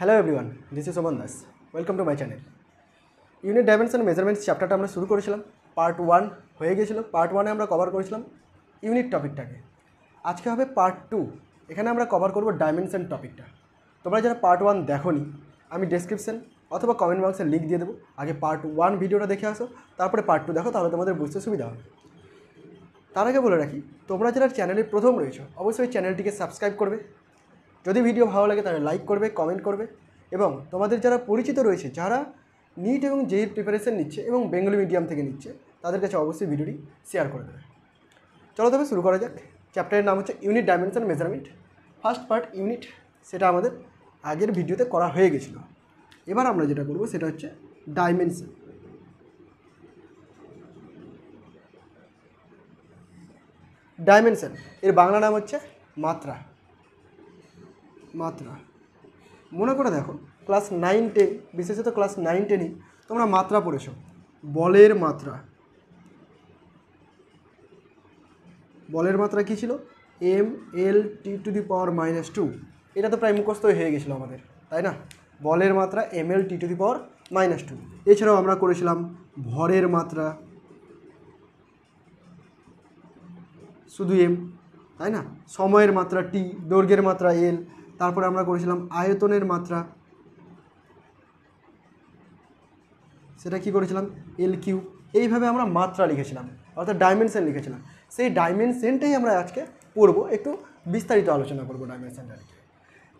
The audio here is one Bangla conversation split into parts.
Hello everyone, this is সোমন Das. Welcome to my channel. Unit dimension measurements চ্যাপ্টারটা আমরা শুরু করেছিলাম। পার্ট 1 হয়ে গিয়েছিল। পার্ট 1-এ আমরা কভার করেছিলাম ইউনিট টপিকটাকে। আজকে হবে পার্ট 2। এখানে আমরা কভার করব ডাইমেনশন টপিকটা। তোমরা যারা পার্ট 1 দেখোনি, আমি ডেসক্রিপশন অথবা কমেন্ট বক্সে লিঙ্ক দিয়ে দেবো। আগে পার্ট 1 ভিডিওটা দেখে আসো, তারপরে পার্ট 2 দেখো, তাহলে তোমাদের বুঝতে সুবিধা হবে। তার আগে বলে রাখি, তোমরা যারা চ্যানেলে প্রথম রয়েছো অবশ্যই চ্যানেলটিকে সাবস্ক্রাইব করবে। যদি ভিডিও ভালো লাগে তাহলে লাইক করবে, কমেন্ট করবে, এবং তোমাদের যারা পরিচিত রয়েছে, যারা নিট এবং জেইর প্রিপারেশন নিচ্ছে এবং বেঙ্গলি মিডিয়াম থেকে নিচ্ছে, তাদের কাছে অবশ্যই ভিডিওটি শেয়ার করে দেবে। চলো তবে শুরু করা যাক। চ্যাপ্টারের নাম হচ্ছে unit dimension measurement. First part unit, সেটা আমাদের আগের ভিডিওতে করা হয়ে গেছিলো। এবার আমরা যেটা করব সেটা হচ্ছে ডাইমেনশন। ডাইমেনশন এর বাংলা নাম হচ্ছে মাত্রা। মাত্রা মনে করে দেখো, ক্লাস 9-10, বিশেষত ক্লাস 9-10-ই তোমরা মাত্রা পড়েছ। বলের মাত্রা, বলের মাত্রা কী ছিল? mL/(T⁻²). এটা তো প্রায় মুখস্থ হয়ে গেছিলো আমাদের, তাই না? বলের মাত্রা mL/(T⁻²). এছাড়াও আমরা করেছিলাম ভরের মাত্রা, শুধু এম, তাই না? সময়ের মাত্রা টি, দৈর্ঘ্যের মাত্রা এল। তারপরে আমরা করেছিলাম আয়তনের মাত্রা, সেটা কি করেছিলাম? L3। এইভাবে আমরা মাত্রা লিখেছিলাম, অর্থাৎ ডাইমেনশন লিখেছিলাম। সেই ডাইমেনশনটাই আমরা আজকে পড়ব, একটু বিস্তারিত আলোচনা করব ডাইমেনশনটা লিখে।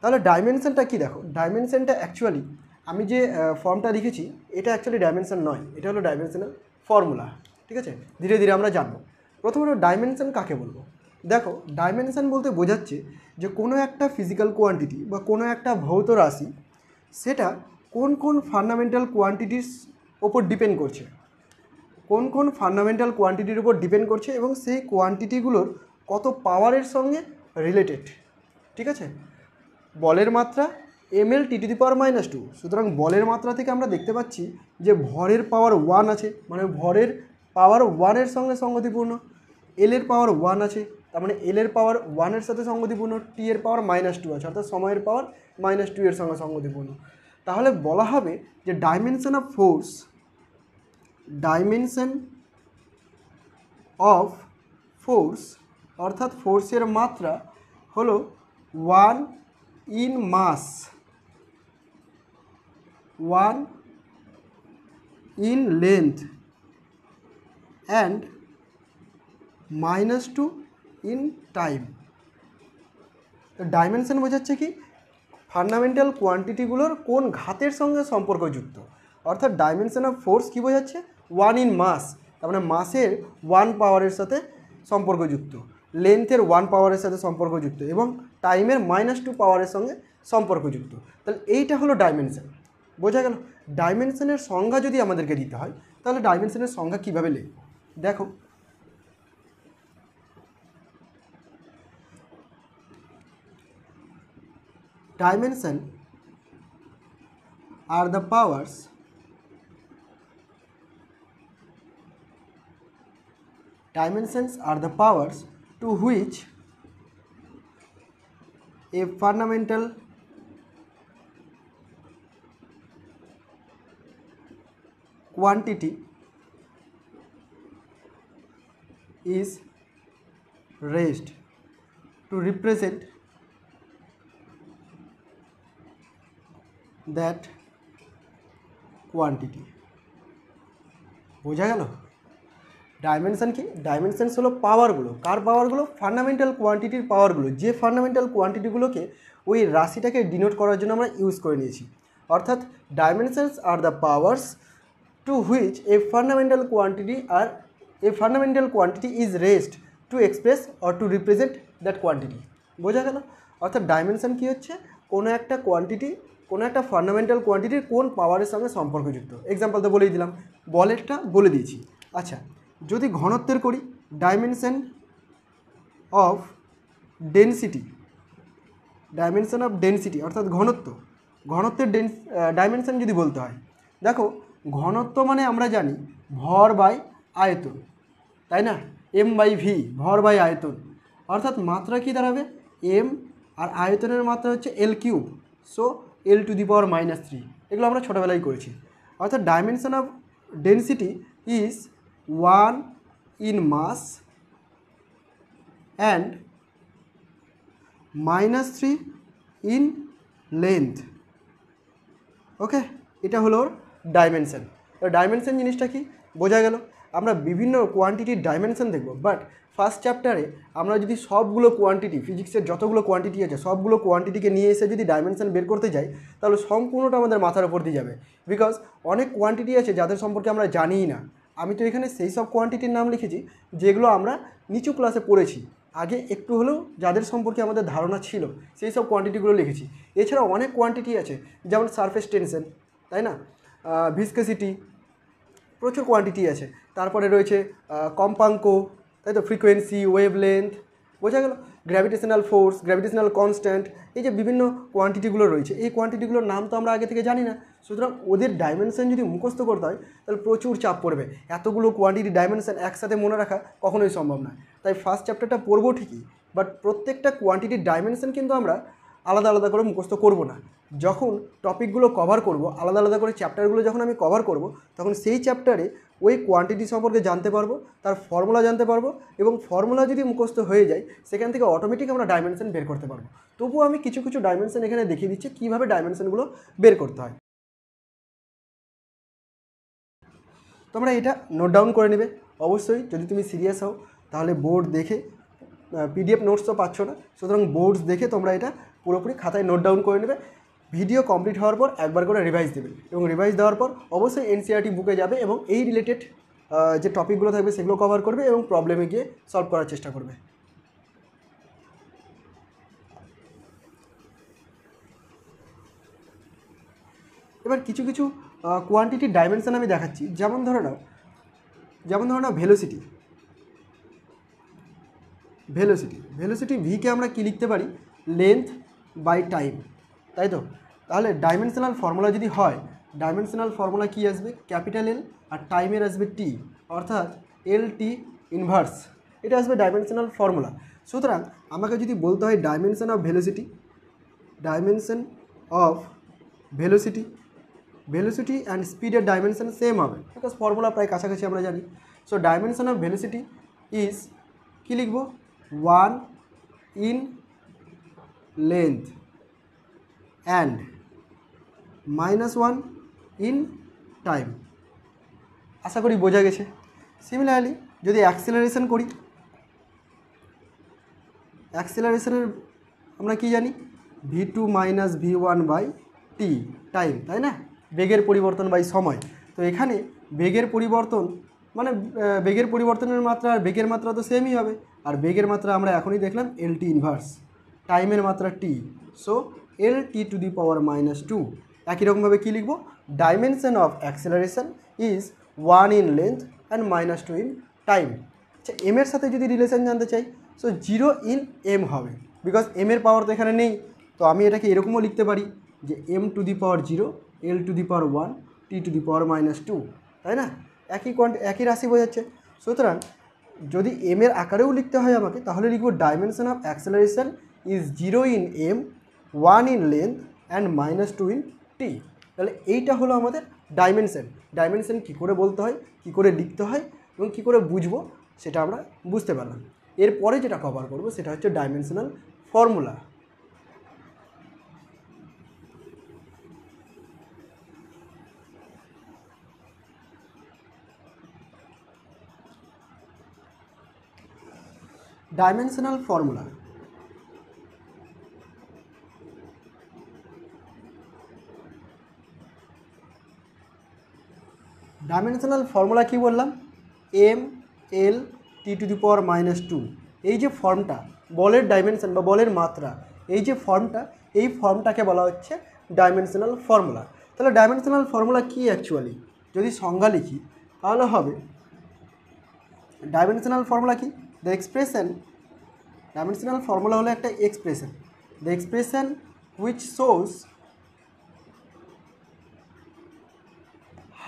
তাহলে ডাইমেনশনটা কি? দেখো, ডাইমেনশনটা অ্যাকচুয়ালি আমি যে ফর্মটা লিখেছি, এটা অ্যাকচুয়ালি ডাইমেনশন নয়, এটা হলো ডাইমেনশনের ফর্মুলা। ঠিক আছে, ধীরে ধীরে আমরা জানবো। প্রথমত ডাইমেনশন কাকে বলবো? দেখো, ডাইমেনশন বলতে বোঝাচ্ছে যে কোনো একটা ফিজিক্যাল কোয়ান্টিটি বা কোনো একটা ভৌত রাশি, সেটা কোন কোন ফান্ডামেন্টাল কোয়ান্টিটির ওপর ডিপেন্ড করছে, কোন কোন ফান্ডামেন্টাল কোয়ান্টিটির উপর ডিপেন্ড করছে, এবং সেই কোয়ান্টিটিগুলোর কত পাওয়ারের সঙ্গে রিলেটেড। ঠিক আছে, বলের মাত্রা mL/(T⁻²). সুতরাং বলের মাত্রা থেকে আমরা দেখতে পাচ্ছি যে ভরের পাওয়ার 1 আছে, মানে ভরের পাওয়ার 1-এর সঙ্গে সঙ্গতিপূর্ণ। এলের পাওয়ার 1 আছে, তার মানে এলের পাওয়ার 1-এর সাথে সঙ্গতিপূর্ণ। টি এর পাওয়ার -2 আছে, অর্থাৎ সময়ের পাওয়ার -2 এর সঙ্গে সঙ্গতিপূর্ণ। তাহলে বলা হবে যে dimension of force, dimension of force অর্থাৎ ফোর্সের মাত্রা হলো 1 in mass, 1 in length and -2 in time. তো ডাইমেনশন বোঝাচ্ছে কি? ফান্ডামেন্টাল কোয়ান্টিটিগুলোর কোন ঘাতের সঙ্গে সম্পর্কযুক্ত। অর্থাৎ ডাইমেনশন অফ ফোর্স কী বোঝাচ্ছে? 1 ইন মাস, তার মানে মাসের 1 পাওয়ারের সাথে সম্পর্কযুক্ত, লেন্থের 1 পাওয়ারের সাথে সম্পর্কযুক্ত, এবং টাইমের -2 পাওয়ারের সঙ্গে সম্পর্কযুক্ত। তাহলে এইটা হলো ডাইমেনশন। বোঝা গেল? ডাইমেনশনের সংজ্ঞা যদি আমাদেরকে দিতে হয়, তাহলে ডাইমেনশনের সংজ্ঞা কীভাবে লিখব? দেখো, dimension are the powers dimensions are the powers to which a fundamental quantity is raised to represent that quantity। বোঝা গেল? ডাইমেনশন কি? ডাইমেনশনস হলো পাওয়ারগুলো। কার পাওয়ারগুলো? ফান্ডামেন্টাল কোয়ান্টিটির পাওয়ারগুলো, যে ফান্ডামেন্টাল কোয়ান্টিটিগুলোকে ওই রাশিটাকে ডিনোট করার জন্য আমরা ইউজ করে নিয়েছি। অর্থাৎ dimensions are the powers to which a fundamental quantity is raised to express or to represent that quantity. বোঝা গেল? অর্থাৎ ডাইমেনশন কী হচ্ছে? কোনো একটা কোয়ান্টিটি, কোনো একটা ফান্ডামেন্টাল কোয়ান্টিটির কোন পাওয়ারের সঙ্গে সম্পর্কযুক্ত। এক্সাম্পল তো বলেই দিলাম, বলেরটা বলে দিয়েছি। আচ্ছা, যদি ঘনত্বের করি, dimension of density, dimension of density অর্থাৎ ঘনত্ব, ঘনত্বের ডাইমেনশন যদি বলতে হয়, দেখো ঘনত্ব মানে আমরা জানি ভর বাই আয়তন, তাই না? m/v, ভর বাই আয়তন। অর্থাৎ মাত্রা কি দাঁড়াবে? m, আর আয়তনের মাত্রা হচ্ছে L3। So L to the power -3, এগুলো আমরা ছোটোবেলায় করেছি। অর্থাৎ dimension of density is 1 in mass and -3 in length. Okay, এটা হলো ওর ডাইমেনশন। তো ডাইমেনশন জিনিসটা কি বোঝা গেল। আমরা বিভিন্ন কোয়ান্টিটির ডাইমেনশন দেখব, বাট ফার্স্ট চ্যাপ্টারে আমরা যদি সবগুলো কোয়ান্টিটি, ফিজিক্সের যতগুলো কোয়ান্টিটি আছে সবগুলো কোয়ান্টিটিকে নিয়ে এসে যদি ডাইমেনশন বের করতে যাই, তাহলে সম্পূর্ণটা আমাদের মাথার উপর দিয়ে যাবে। বিকজ অনেক কোয়ান্টিটি আছে যাদের সম্পর্কে আমরা জানিই না। আমি তো এখানে সেই সব কোয়ান্টিটির নাম লিখেছি যেগুলো আমরা নিচু ক্লাসে পড়েছি, আগে একটু হলেও যাদের সম্পর্কে আমাদের ধারণা ছিল সেই সব কোয়ান্টিটিগুলো লিখেছি। এছাড়াও অনেক কোয়ান্টিটি আছে, যেমন সারফেস টেনশন, তাই না, ভিসকাসিটি, প্রচুর কোয়ান্টিটি আছে। তারপরে রয়েছে কম্পাঙ্ক, তাই তো, ফ্রিকোয়েন্সি, ওয়েভলেন্থ, বোঝা গেল, গ্র্যাভিটেশনাল ফোর্স, গ্র্যাভিটেশনাল কনস্ট্যান্ট, এই যে বিভিন্ন কোয়ান্টিটিগুলো রয়েছে, এই কোয়ান্টিটিগুলোর নাম তো আমরা আগে থেকে জানি না। সুতরাং ওদের ডাইমেনশন যদি মুখস্থ করতে হয় তাহলে প্রচুর চাপ পড়বে। এতগুলো কোয়ান্টিটি ডাইমেনশন একসাথে মনে রাখা কখনোই সম্ভব নয়। তাই ফার্স্ট চ্যাপ্টারটা পড়বো ঠিকই, বাট প্রত্যেকটা কোয়ান্টিটির ডাইমেনশন কিন্তু আমরা আলাদা আলাদা করে মুখস্থ করব না। যখন টপিকগুলো কভার করব, আলাদা আলাদা করে চ্যাপ্টারগুলো যখন আমি কভার করব, তখন সেই চ্যাপ্টারে ওই কোয়ান্টিটি সম্পর্কে জানতে পারবো, তার ফর্মুলা জানতে পারবো, এবং ফর্মুলা যদি মুখস্থ হয়ে যায় সেখান থেকে অটোমেটিক আমরা ডাইমেনশন বের করতে পারবো। তবুও আমি কিছু কিছু ডাইমেনশন এখানে দেখিয়ে দিচ্ছি কীভাবে ডাইমেনশনগুলো বের করতে হয়। তোমরা এটা নোট ডাউন করে নেবে অবশ্যই। যদি তুমি সিরিয়াস হও তাহলে বোর্ড দেখে, পিডিএফ নোটস তো পাচ্ছ না, সুতরাং বোর্ডস দেখে তোমরা এটা পুরোপুরি খাতায় নোট ডাউন করে নেবে। ভিডিও কমপ্লিট হওয়ার পর একবার করে রিভাইজ দেবে, এবং রিভাইজ দেওয়ার পর অবশ্যই এনসিইআরটি বুকে যাবে এবং এই রিলেটেড যে টপিকগুলো থাকবে সেগুলো কভার করবে এবং প্রবলেমে গিয়ে সলভ করার চেষ্টা করবে। এবার কিছু কিছু কোয়ান্টিটির ডাইমেনশন আমি দেখাচ্ছি। যেমন ধরে নাও ভেলোসিটি। ভেলোসিটি ভিকে আমরা কি লিখতে পারি, লেন্থ বাই টাইম, তাই তো। তাহলে ডাইমেনশনাল ফর্মুলা যদি হয়, ডাইমেনশনাল ফর্মুলা কি আসবে, ক্যাপিটাল এল, আর টাইমের আসবে টি, অর্থাৎ এল টি ইনভার্স, এটা আসবে ডাইমেনশনাল ফর্মুলা। সুতরাং আমাকে যদি বলতে হয় dimension of velocity velocity and স্পিডের ডাইমেনশন সেম হবে, বিকজ ফর্মুলা প্রায় কাছাকাছি আমরা জানি। So dimension of velocity is কি লিখব, 1 in length and -1 in time. আশা করি বোঝা গেছে। সিমিলারলি যদি অ্যাক্সেলারেশন করি, অ্যাক্সেলারেশনের আমরা কি জানি, v2 - v1 by T, time, তাই না, বেগের পরিবর্তন বাই সময়। তো এখানে বেগের পরিবর্তন মানে বেগের পরিবর্তনের মাত্রা আর বেগের মাত্রা তো সেমই হবে, আর বেগের মাত্রা আমরা এখনই দেখলাম এল টি ইনভার্স, টাইমের মাত্রা টি, so L T to the power -2। একই রকমভাবে কী লিখব, dimension of acceleration is 1 in length and -2 in time. আচ্ছা, এম এর সাথে যদি রিলেশন জানতে চাই, সো 0 ইন এম হবে, বিকজ এম এর পাওয়ার তো এখানে নেই। তো আমি এটাকে এরকমও লিখতে পারি যে m to the power 0, l to the power 1, t to the power -2, তাই না, একই রাশি বোঝাচ্ছে। সুতরাং যদি এম এর আকারেও লিখতে হয় আমাকে, তাহলে লিখব dimension of acceleration is 0 in M, 1 in length and -2 in T. তাহলে এইটা হলো আমাদের ডাইমেনশন কী করে বলতে হয়, কী করে লিখতে হয় এবং কী করে বুঝবো সেটা আমরা বুঝতে পারলাম। এরপরে যেটা কভার করব সেটা হচ্ছে dimensional formula. Dimensional formula, dimensional formula কী বললাম, M L T to the power -2। এই যে ফর্মটা, বলের ডাইমেনশন বা বলের মাত্রা, এই যে ফর্মটা, এই ফর্মটাকে বলা হচ্ছে ডাইমেনশনাল ফর্মুলা। তাহলে ডাইমেনশনাল ফর্মুলা কী অ্যাকচুয়ালি যদি সংজ্ঞা লিখি তাহলে হবে, ডাইমেনশনাল ফর্মুলা কি, দ্য এক্সপ্রেশন, ডাইমেনশনাল ফর্মুলা হলো একটা expression, the expression which shows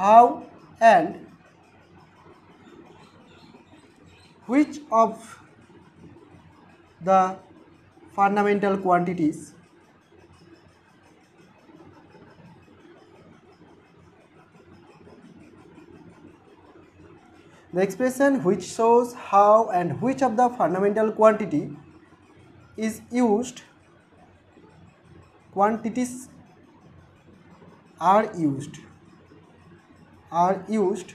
how and which of the fundamental quantities the expression which shows how and which of the fundamental quantities are used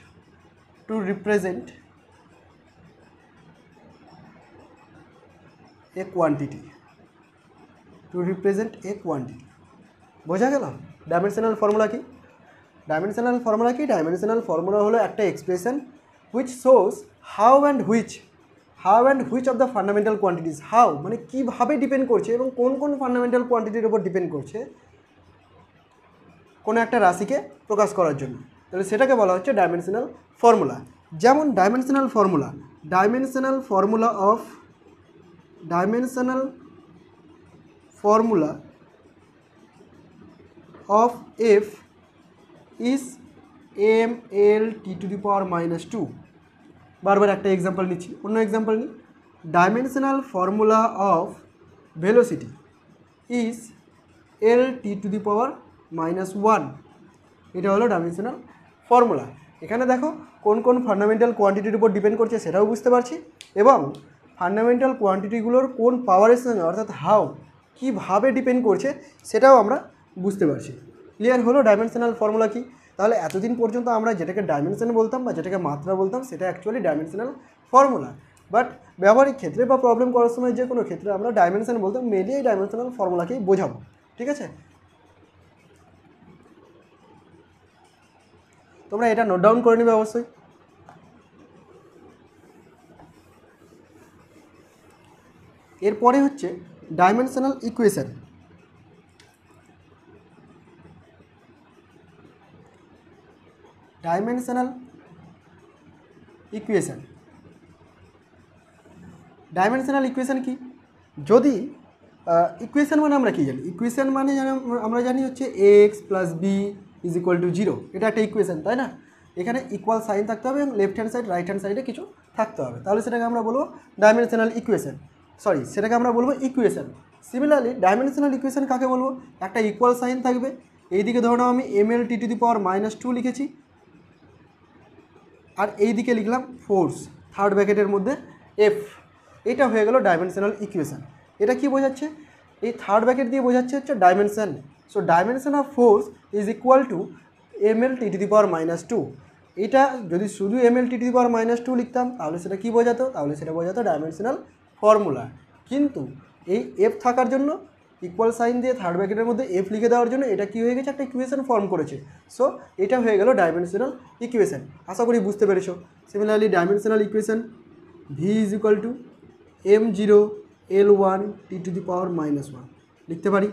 to represent a quantity. বোঝা গেল ডাইমেনশনাল ফর্মুলা কি? ডাইমেনশনাল ফর্মুলা হলো একটা expression which shows how and which of the fundamental quantities, how মানে কীভাবে ডিপেন্ড করছে এবং কোন কোন ফান্ডামেন্টাল কোয়ান্টিটির উপর ডিপেন্ড করছে কোনো একটা রাশিকে প্রকাশ করার জন্য, তাহলে সেটাকে বলা হচ্ছে ডাইমেনশনাল ফর্মুলা। যেমন dimensional formula of f is mLt⁻²। বারবার একটা এক্সাম্পল নিচ্ছি, অন্য এক্সাম্পল নিই। Dimensional formula of velocity is Lt⁻⁻1। এটা হলো ডাইমেনশনাল ফর্মুলা। এখানে দেখো কোন কোন ফান্ডামেন্টাল কোয়ান্টিটির উপর ডিপেন্ড করছে সেটাও বুঝতে পারছি, এবং ফান্ডামেন্টাল কোয়ান্টিটিগুলোর কোন পাওয়ারের সঙ্গে অর্থাৎ হাউ কীভাবে ডিপেন্ড করছে সেটাও আমরা বুঝতে পারছি। ক্লিয়ার হলো ডাইমেনশনাল ফর্মুলা কি? তাহলে এতদিন পর্যন্ত আমরা যেটাকে ডাইমেনশন বলতাম বা যেটাকে মাত্রা বলতাম সেটা অ্যাকচুয়ালি ডাইমেনশনাল ফর্মুলা, বাট ব্যবহারিক ক্ষেত্রে বা প্রবলেম করার সময় যে কোনো ক্ষেত্রে আমরা ডাইমেনশন বলতাম, মেনলি এই ডাইমেনশনাল ফর্মুলাকেই বোঝাবো। ঠিক আছে, তোমরা এটা নোট ডাউন করে নেবে অবশ্যই। এরপরে হচ্ছে ডাইমেনশনাল ইকুয়েশন। ডাইমেনশনাল ইকুয়েশন কি? যদি ইকুয়েশন মানে আমরা কি জানি? ইকুয়েশন মানে আমরা জানি হচ্ছে x + b = 0, এটা একটা ইকুয়েশন, তাই না? এখানে ইকুয়াল সাইন থাকতে হবে এবং left hand side right hand সাইডে কিছু থাকতে হবে, তাহলে সেটাকে আমরা বলবো dimensional equation. Similarly dimensional equation কাকে বলবো? একটা ইকুয়াল সাইন থাকবে, এইদিকে ধরো আমি mLt⁻² লিখেছি, আর এই দিকে লিখলাম ফোর্স থার্ড ব্র্যাকেটের মধ্যে F। এটা হয়ে গেল ডাইমেনশনাল ইকুয়েশন। এটা কি বোঝাচ্ছে? এই থার্ড ব্র্যাকেট দিয়ে বোঝাচ্ছে হচ্ছে dimension. So dimension of force is equal two mLt⁻²। এটা যদি শুধু mLt⁻² লিখতাম তাহলে সেটা কি বোঝাতো? তাহলে সেটা বোঝাতো ডাইমেনশনাল ফর্মুলা। কিন্তু এই F থাকার জন্য ইকুয়াল সাইন দিয়ে থার্ড ব্র্যাকেটের মধ্যে F লিখে দেওয়ার জন্য এটা কি হয়ে গেছে? একটা ইকুয়েশন ফর্ম করেছে। সো এটা হয়ে গেল ডাইমেনশনাল ইকুয়েশন। আশা করি বুঝতে পেরেছো। Similarly dimensional equation V = m0L1t⁻1 লিখতে পারি।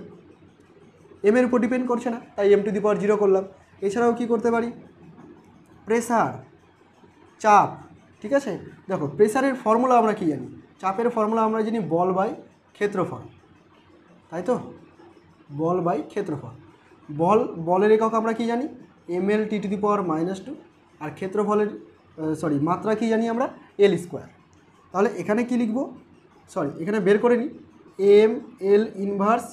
m এর উপর ডিপেন্ড করছে না, তাই m⁻0 করলাম। এছাড়াও কি করতে পারি? প্রেসার, চাপ। ঠিক আছে, দেখো প্রেসারের ফর্মুলা আমরা কি জানি? চাপের ফর্মুলা আমরা জানি বল বাই ক্ষেত্রফল, তাই তো? বল বাই ক্ষেত্রফল। বলের একক আমরা কি জানি? mLt⁻²। আর ক্ষেত্রফলের মাত্রা কি জানি আমরা? L²। তাহলে এখানে কি লিখব? এখানে বের করে নিই mL−t⁻²,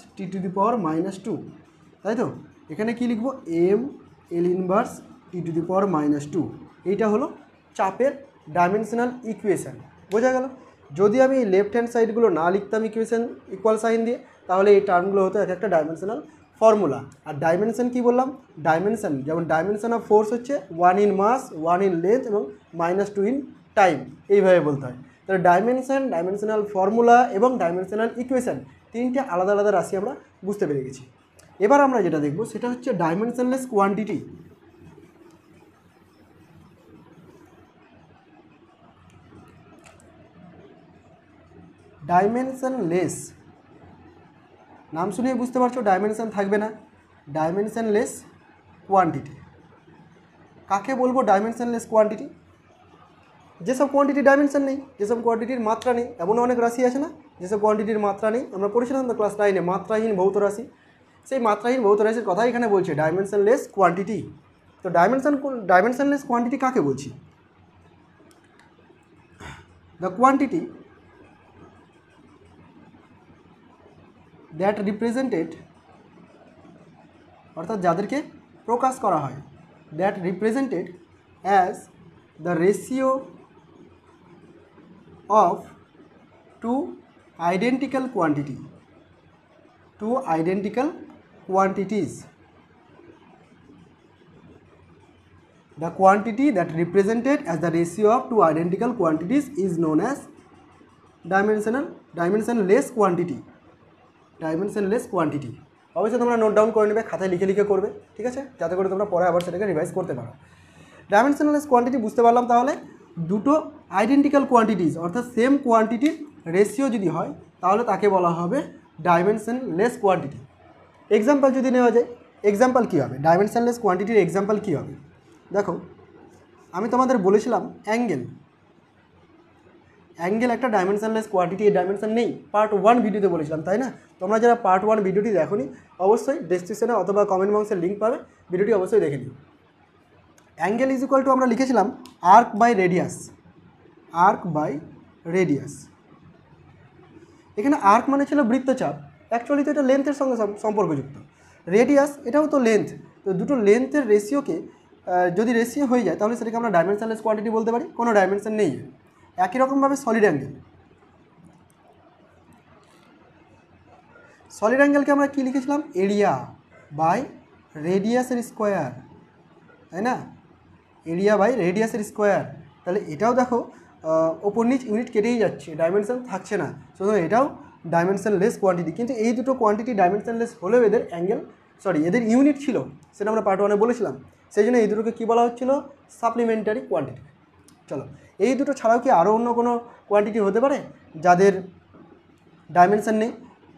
তাই তো? এখানে কি লিখব? mL−t⁻²। এইটা হলো চাপের ডাইমেনশনাল ইকুয়েশন। বোঝা গেল? যদি আমি লেফট হ্যান্ড সাইডগুলো না লিখতাম ইকুয়েশন ইকুয়াল সাইন দিয়ে, তাহলে এই টার্মগুলো হতো এক একটা ডাইমেনশনাল ফর্মুলা। আর ডাইমেনশন কি বললাম? ডাইমেনশন যেমন ডাইমেনশন অফ ফোর্স হচ্ছে 1 in মাস, 1 in লেন্থ এবং -2 in টাইম, এইভাবে বলতে হয়। তাহলে ডাইমেনশনাল ফর্মুলা এবং ডাইমেনশনাল ইকুয়েশন তিনটে আলাদা আলাদা রাশি আমরা বুঝতে পেরে গেছি। এবার আমরা যেটা দেখব সেটা হচ্ছে ডাইমেনশনলেস কোয়ান্টিটি। ডাইমেনশনলেস নাম শুনিয়ে বুঝতে পারছো ডাইমেনশন থাকবে না। ডাইমেনশনলেস কোয়ান্টিটি কাকে বলবো? ডাইমেনশনলেস কোয়ান্টিটি যেসব কোয়ান্টিটি ডাইমেনশন নেই, যেসব কোয়ান্টিটির মাত্রা নেই। এমন অনেক রাশি আছে না যেসব কোয়ান্টিটির মাত্রা নেই? আমরা পড়েছিলাম তো ক্লাস 9-এ মাত্রাহীন ভৌত রাশি। সেই মাত্রাহীন ভৌত রাশির কথাই এখানে বলছে ডাইমেনশনলেস কোয়ান্টিটি। তো ডাইমেনশনলেস কোয়ান্টিটি কাকে বলছি? দ্য কোয়ান্টিটি দ্যাট রিপ্রেজেন্টেড, অর্থাৎ যাদেরকে প্রকাশ করা হয়, that represented as the ratio of two identical quantity, two identical quantities. The quantity that represented as the ratio of two identical quantities is known as dimensionless quantity. Dimensionless quantity. অবশ্যই তোমরা নোট ডাউন করে নেবে, খাতায় লিখে লিখে করবে, ঠিক আছে, যাতে করে তোমরা পরে আবার সেটাকে রিভাইজ করতে পারো। ডাইমেনশনলেস কোয়ান্টিটি বুঝতে পারলাম, তাহলে দুটো আইডেন্টিক্যাল কোয়ান্টিটিস অর্থাৎ সেম কোয়ান্টিটির রেশিও যদি হয় তাহলে তাকে বলা হবে ডাইমেনশনলেস কোয়ান্টিটি। এক্সাম্পল যদি নেওয়া যায়, এক্সাম্পল কী হবে ডাইমেনশনলেস কোয়ান্টিটির এক্সাম্পল কী হবে? দেখো, আমি তোমাদের বলেছিলাম অ্যাঙ্গেল একটা ডাইমেনশনলেস কোয়ান্টিটি, এর ডাইমেনশন নেই, পার্ট 1 ভিডিওতে বলেছিলাম, তাই না? তোমরা যারা পার্ট 1 ভিডিওটি দেখোনি অবশ্যই ডেসক্রিপশনে অথবা কমেন্ট বক্সে লিঙ্ক পাবে, ভিডিওটি অবশ্যই দেখে নিও। অ্যাঙ্গেল ইজ ইকুয়াল টু আমরা লিখেছিলাম আর্ক বাই রেডিয়াস। এখানে আর্ক মানে ছিল বৃত্তচাপ, অ্যাকচুয়ালি তো এটা লেন্থের সঙ্গে সম্পর্কযুক্ত। রেডিয়াস এটাও তো লেন্থ, তো দুটো লেন্থের রেশিওকে যদি রেশিও হয়ে যায় তাহলে সেটাকে আমরা ডাইমেনশনলেস কোয়ান্টিটি বলতে পারি, কোনো ডাইমেনশন নেই। একই রকমভাবে সলিড অ্যাঙ্গেলকে আমরা কী লিখেছিলাম? এরিয়া বাই রেডিয়াসের স্কোয়ার, তাই না? এরিয়া বাই রেডিয়াসের স্কোয়ার। তাহলে এটাও দেখো ওপর নিচ ইউনিট কেটেই যাচ্ছে, ডাইমেনশন থাকছে না, সুতরাং এটাও ডাইমেনশনলেস কোয়ান্টিটি। কিন্তু এই দুটো কোয়ান্টিটি ডাইমেনশনলেস হলেও এদের এদের ইউনিট ছিল, সেটা আমরা পার্ট 1-এ বলেছিলাম। সেই জন্য এই দুটোকে কী বলা হচ্ছিল? Supplementary quantity. চলো, এই দুটো ছাড়াও কি আরও অন্য কোনো কোয়ান্টিটি হতে পারে যাদের ডাইমেনশন নেই?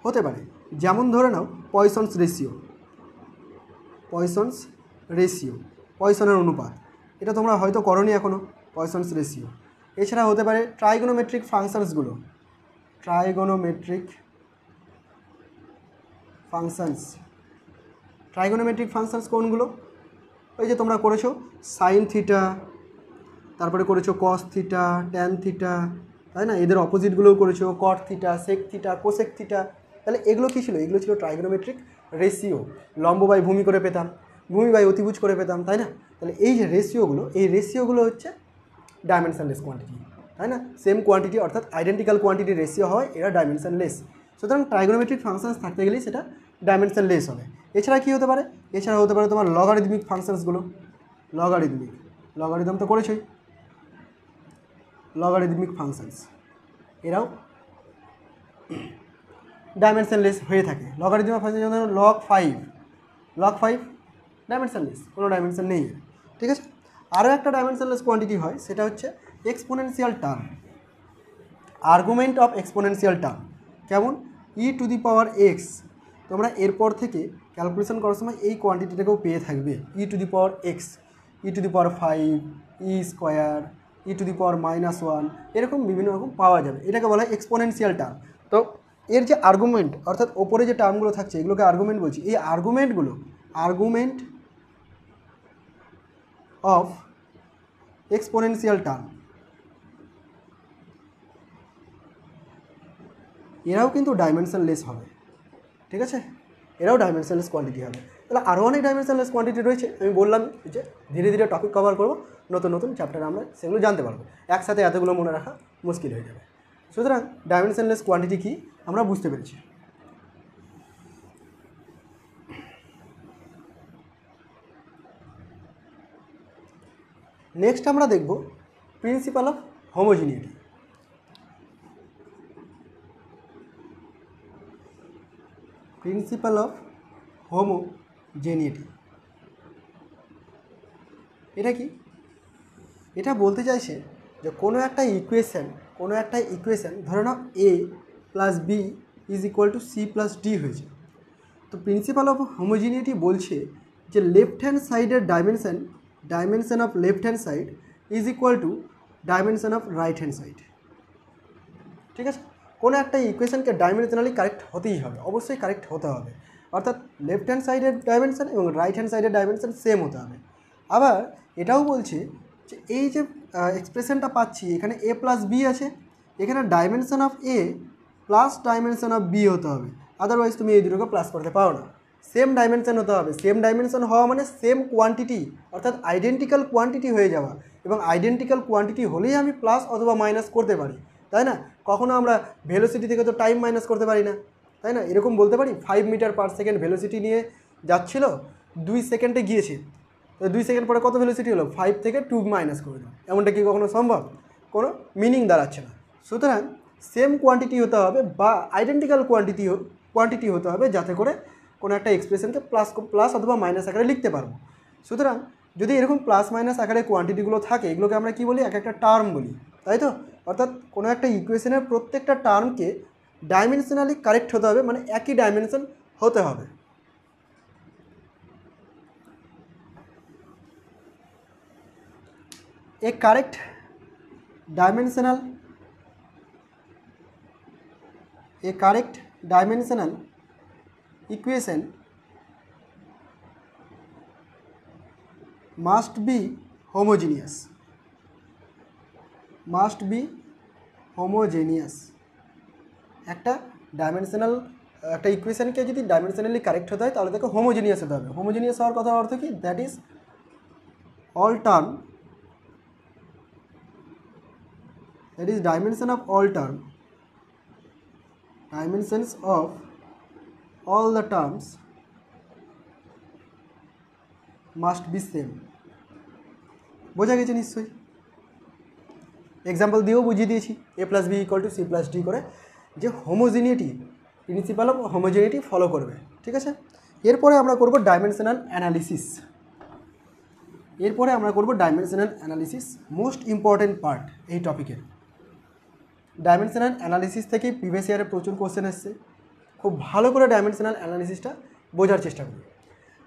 হতে পারে, যেমন ধরে নাও পয়সনস রেশিও, পয়সনের অনুপাত, এটা তোমরা হয়তো করোনি এখনও, পয়সনস রেশিও। এছাড়া হতে পারে ট্রাইগোনোমেট্রিক ফাংশনস কোনগুলো? ওই যে তোমরা করেছো সাইন থিটা, তারপরে করেছো কস থিটা, ট্যান থিটা, তাই না? এদের অপোজিটগুলোও করেছো, cot theta, sec theta, cosec theta. তাহলে এগুলো কী ছিল? এগুলো ছিল ট্রাইগোনোমেট্রিক রেশিও। লম্ব বাই ভূমি করে পেতাম, ভূমি বাই অতিভুজ করে পেতাম, তাই না? তাহলে এই যে রেশিওগুলো হচ্ছে ডাইমেনশনলেস কোয়ান্টিটি, তাই না? সেম কোয়ান্টিটি অর্থাৎ আইডেন্টিক্যাল কোয়ান্টিটি রেশিও হয়, এরা ডাইমেনশনলেস। সুতরাং ট্রাইগোনোমেট্রিক ফাংশনস থাকতে গেলেই সেটা ডাইমেনশনলেস হবে। এছাড়া কী হতে পারে? এছাড়া হতে পারে তোমার লগারিদমিক ফাংশনসগুলো, লগারিদম তো করেছই, লগারিদমিক ফাংশনস এরাও ডাইমেনশনলেস হয়ে থাকে। লগারিদমিক ফাংশন যেমন লগ 5 ডাইমেনশনলেস, কোনো ডাইমেনশন নেই, ঠিক আছে? আরও একটা ডাইমেনশনলেস কোয়ান্টিটি হয়, সেটা হচ্ছে exponential term, argument of exponential term. কেমন? e⁻x, তোমরা এরপর থেকে ক্যালকুলেশন করার সময় এই কোয়ান্টিটিটাকেও পেয়ে থাকবে, e⁻x, e⁵, e², e⁻−1, এরকম বিভিন্ন রকম পাওয়া যাবে। এটাকে বলা হয় এক্সপোনেনশিয়াল টার্ম। তো এর যে আর্গুমেন্ট অর্থাৎ ওপরে যে টার্মগুলো থাকছে এগুলোকে আর্গুমেন্ট বলছি। এই আর্গুমেন্ট অফ এক্সপোনেনশিয়াল টার্ম, এরাও কিন্তু ডাইমেনশনলেস হবে, ঠিক আছে? এরাও ডাইমেনশনলেস কোয়ান্টিটি হবে। তাহলে আরও অনেক ডাইমেনশনলেস কোয়ান্টিটি রয়েছে, আমি বললাম যে ধীরে ধীরে টপিক কভার করব, নতুন চ্যাপ্টারে আমরা সেগুলো জানতে পারবো, একসাথে এতগুলো মনে রাখা মুশকিল হয়ে যাবে। সুতরাং ডাইমেনশনলেস কোয়ান্টিটি কি আমরা বুঝতে পেরেছি। নেক্সট আমরা দেখব প্রিন্সিপাল অফ হোমোজিনিটি। এটা কি? এটা বলতে চাইছে যে কোনো একটা ইকুয়েশন ধরে নাও a + b = c + d হয়েছে। তো প্রিন্সিপাল অফ হোমোজিনিটি বলছে যে লেফট হ্যান্ড সাইডের dimension of left hand side = dimension of right hand side, ঠিক আছে? কোনো একটা ইকুয়েশনকে ডাইমেনশনালি কারেক্ট হতেই হবে, অবশ্যই কারেক্ট হতে হবে, অর্থাৎ লেফট হ্যান্ড সাইডের ডাইমেনশন এবং রাইট হ্যান্ড সাইডের ডাইমেনশন সেম হতে হবে। আবার এটাও বলছে যে এই যে এক্সপ্রেশনটা পাচ্ছি এখানে a + b আছে, এখানে dimension of a plus dimension of b হতে হবে, আদারওয়াইজ তুমি এই দুটোকে প্লাস করতে পারো না। সেম ডাইমেনশন হতে হবে, সেম ডাইমেনশন হওয়া মানে সেম কোয়ান্টিটি অর্থাৎ আইডেন্টিক্যাল কোয়ান্টিটি হয়ে যাওয়া, এবং আইডেন্টিক্যাল কোয়ান্টিটি হলেই আমি প্লাস অথবা মাইনাস করতে পারি। তাই না? কখনো আমরা ভেলোসিটি থেকে তো টাইম মাইনাস করতে পারি না, তাই না? এরকম বলতে পারি 5 মিটার পার সেকেন্ড ভেলোসিটি নিয়ে যাচ্ছিল, 2 সেকেন্ডে গিয়েছে, তো 2 সেকেন্ড পরে কত ভেলোসিটি হলো? 5 থেকে 2 মাইনাস করে দাও। এমনটা কি কখনো সম্ভব? কোনো মিনিং দাঁড়াচ্ছে না। সুতরাং সেম কোয়ান্টিটি হতে হবে বা আইডেন্টিক্যাল কোয়ান্টিটি হতে হবে, যাতে করে কোনো একটা এক্সপ্রেশনকে প্লাস অথবা মাইনাস আকারে লিখতে পারবো। সুতরাং যদি এরকম প্লাস মাইনাস আকারে কোয়ান্টিটিগুলো থাকে, এগুলোকে আমরা কি বলি? এক একটা টার্ম বলি, তাই তো? অর্থাৎ কোনো একটা ইকুয়েশনের প্রত্যেকটা টার্মকে ডাইমেনশনালি কারেক্ট হতে হবে, মানে একই ডাইমেনশন হতে হবে। A correct dimensional equation must be homogeneous. একটা ইকুয়েশনকে যদি ডাইমেনশনালি কারেক্ট হতে হয় তাহলে তাকে হোমোজেনিয়াস হতে হবে। হোমোজেনিয়াস হওয়ার কথা অর্থ কি? That is dimensions of all the terms must be same. বোঝা গেছে নিশ্চয়ই? এক্সাম্পল দিয়েও বুঝিয়ে দিয়েছি, a + b = c + d করে, যে homogeneity, principal of homogeneity follow করবে। ঠিক আছে, এরপরে আমরা করব dimensional analysis. Most important part এই টপিকের। ডাইমেনশনাল অ্যানালিসিস থেকেই প্রিভিয়াস ইয়ারে প্রচুর কোশ্চেন এসছে। খুব ভালো করে ডাইমেনশনাল অ্যানালিসিসটা বোঝার চেষ্টা করি।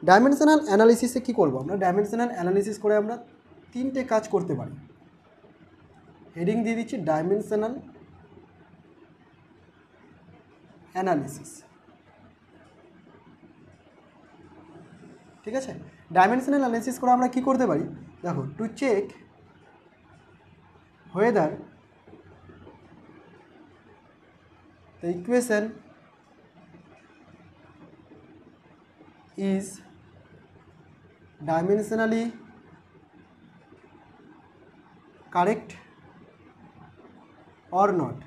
ডাইমেনশনাল অ্যানালিসিসে কী করব আমরা? ডাইমেনশনাল অ্যানালিসিস করে আমরা 3টে কাজ করতে পারি। হেডিং দিয়ে দিচ্ছি ডাইমেনশনাল অ্যানালিসিস। ঠিক আছে, ডাইমেনশনাল অ্যানালিসিস করে আমরা কি করতে পারি? দেখো, to check whether the equation is dimensionally correct or not.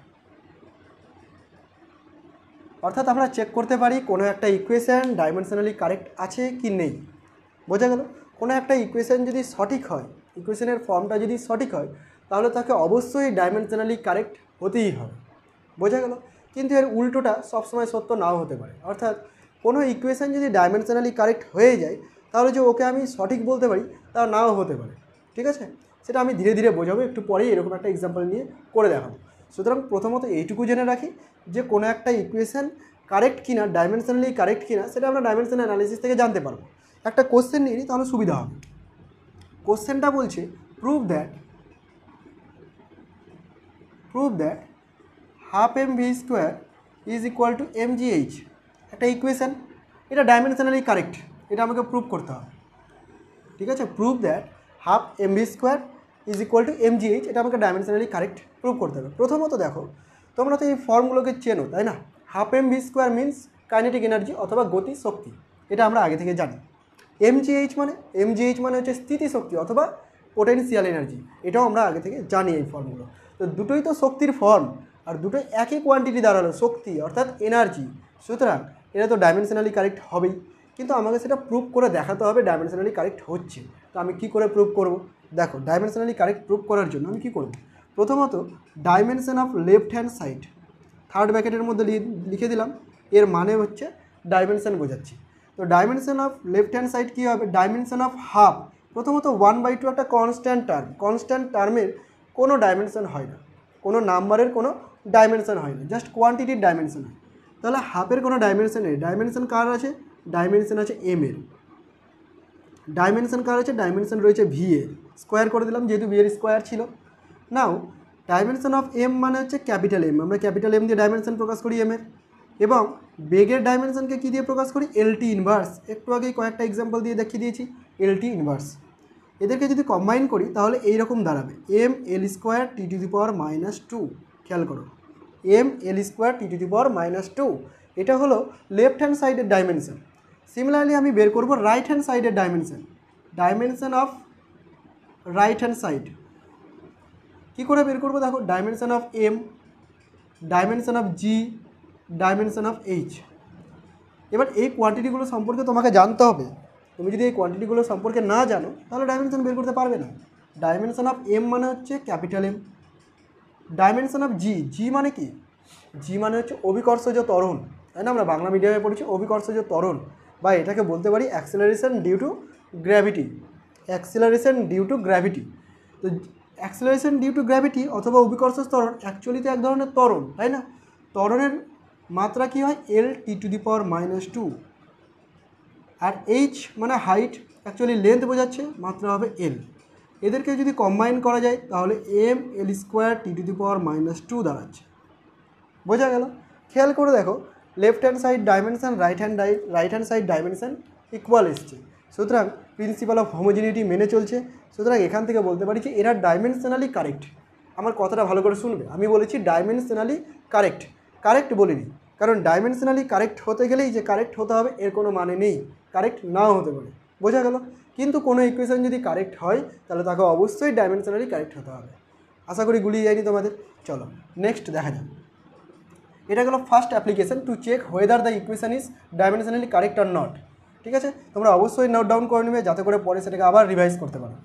অর্থাৎ আমরা চেক করতে পারি কোনো একটা ইকুয়েশন ডাইমেনশনালি কারেক্ট আছে কি নেই। বোঝা গেল? কোনো একটা ইকুয়েশন যদি সঠিক হয়, ইকুয়েশনের ফর্মটা যদি সঠিক হয়, তাহলে তাকে অবশ্যই ডাইমেনশনালি কারেক্ট হতেই হবে। বোঝা গেল? কিন্তু এর উল্টোটা সবসময় সত্য নাও হতে পারে। অর্থাৎ কোনো ইকুয়েশন যদি ডাইমেনশনালি কারেক্ট হয়ে যায়, তাহলে যে ওকে আমি সঠিক বলতে পারি তা নাও হতে পারে। ঠিক আছে, সেটা আমি ধীরে ধীরে বোঝাবো, একটু পরেই এরকম একটা এক্সাম্পল নিয়ে করে দেখাবো। সুতরাং প্রথমত এইটুকু জেনে রাখি যে কোনো একটা ইকুয়েশন কারেক্ট কিনা, ডাইমেনশনালি কারেক্ট কিনা, সেটা আমরা ডাইমেনশনাল অ্যানালিসিস থেকে জানতে পারবো। একটা কোশ্চেন নিয়ে নিই, তাহলে সুবিধা হবে। কোশ্চেনটা বলছে prove that half mv² is equal two mgh। একটা ইকুয়েশান, এটা ডাইমেনশনালি কারেক্ট, এটা আমাকে প্রুভ করতে হবে। ঠিক আছে, prove that half mv² is equal two mgh, এটা আমাকে ডাইমেনশনালি কারেক্ট প্রুভ করতে হবে। প্রথমত দেখো, তোমরা তো এই ফর্মগুলোকে চেনো, তাই না? Half mv² means kinetic energy অথবা গতি শক্তি, এটা আমরা আগে থেকে জানি। mgh মানে হচ্ছে স্থিতিশক্তি অথবা পোটেনশিয়াল এনার্জি, এটাও আমরা আগে থেকে জানি এই ফর্মগুলো। তো দুটোই তো শক্তির ফর্ম, আর দুটোই একই কোয়ান্টিটি দাঁড়ালো, শক্তি অর্থাৎ এনার্জি। সুতরাং এটা তো ডাইমেনশনালি কারেক্ট হবেই, কিন্তু আমাকে সেটা প্রুভ করে দেখাতে হবে ডাইমেনশনালি কারেক্ট হচ্ছে। তো আমি কি করে প্রুভ করব? দেখো, ডাইমেনশনালি কারেক্ট প্রুভ করার জন্য আমি কি করব? প্রথমত dimension of left hand side, third ব্র্যাকেটের মধ্যে লিখে দিলাম, এর মানে হচ্ছে ডাইমেনশন বোঝাচ্ছি। তো dimension of left hand side কী হবে? Dimension of half. প্রথমত 1/2 একটা কনস্ট্যান্ট টার্ম, কনস্ট্যান্ট টার্মের কোনো ডাইমেনশন হয় না, কোনো নাম্বারের কোনো ডাইমেনশন হয় না, জাস্ট কোয়ান্টিটির ডাইমেনশন হয়। তাহলে হাফের কোনো ডাইমেনশন নেই। ডাইমেনশন কার আছে? ডাইমেনশন আছে এম এর। ডাইমেনশন কার আছে? ডাইমেনশন রয়েছে ভি এর। স্কোয়ার করে দিলাম যেহেতু ভি এর স্কোয়ার ছিল। নাও ডাইমেনশন অফ এম মানে হচ্ছে ক্যাপিটাল এম, আমরা ক্যাপিটাল এম দিয়ে ডাইমেনশন প্রকাশ করি এম এর। এবং বেগের ডাইমেনশনকে কী দিয়ে প্রকাশ করি? LT inverse. একটু আগেই কয়েকটা এক্সাম্পল দিয়ে দেখিয়ে দিয়েছি এলটি ইনভার্স। এদেরকে যদি কম্বাইন করি তাহলে এইরকম দাঁড়াবে ml² t⁻²। খেয়াল করো, ml² t⁻²। এটা হলো লেফট হ্যান্ড সাইডের ডাইমেনশন। সিমিলারলি আমি বের করব রাইট হ্যান্ড সাইডের dimension, dimension of right hand side. কী করে বের করবো? দেখো, dimension of M dimension of G, dimension of H. এবার এই কোয়ান্টিটিগুলো সম্পর্কে তোমাকে জানতে হবে। তুমি যদি এই কোয়ান্টিটিগুলো সম্পর্কে না জানো তাহলে ডাইমেনশন বের করতে পারবে না। ডাইমেনশন অফ এম মানে হচ্ছে ক্যাপিটাল এম। ডাইমেনশন অফ জি, জি মানে কি? জি মানে হচ্ছে অভিকর্ষজ ত্বরণ, তাই না? আমরা বাংলা মিডিয়ামে পড়েছি অভিকর্ষজ ত্বরণ, বা এটাকে বলতে পারি acceleration due to gravity. Acceleration due to gravity. তো অ্যাক্সেলারেশন ডিউ টু গ্র্যাভিটি অথবা অভিকর্ষজ ত্বরণ অ্যাকচুয়ালি তো এক ধরনের ত্বরণ, তাই না? ত্বরণের মাত্রা কী হয়? L T to the power -2। আর এইচ মানে হাইট, অ্যাকচুয়ালি লেন্থ বোঝাচ্ছে, মাত্রা হবে এল। এদেরকে যদি কম্বাইন করা যায় তাহলে M L square T to the power -2 দাঁড়াচ্ছে। বোঝা গেল? খেয়াল করে দেখো, left hand side dimension, right hand side dimension equal এসছে, সুতরাং প্রিন্সিপাল অফ হোমোজিনিটি মেনে চলছে। সুতরাং এখান থেকে বলতে পারি যে এরা ডাইমেনশনালি কারেক্ট। আমার কথাটা ভালো করে শুনবে, আমি বলেছি ডাইমেনশনালি কারেক্ট, কারেক্ট বলিনি, কারণ ডাইমেনশনালি কারেক্ট হতে গেলেই যে কারেক্ট হতে হবে এর কোনো মানে নেই, কারেক্ট নাও হতে পারে। বোঝা গেল? কিন্তু কোনো ইকুয়েশন যদি কারেক্ট হয় তাহলে তাকে অবশ্যই ডাইমেনশনালি কারেক্ট হতে হবে। আশা করি গুলিয়ে যায়নি তোমাদের। চলো নেক্সট দেখা যাক। এটা গেল first application to check whether the equation is dimensionally correct or not. ঠিক আছে, তোমরা অবশ্যই নোট ডাউন করে নেবে যাতে করে পরে সেটাকে আবার রিভাইজ করতে পারো।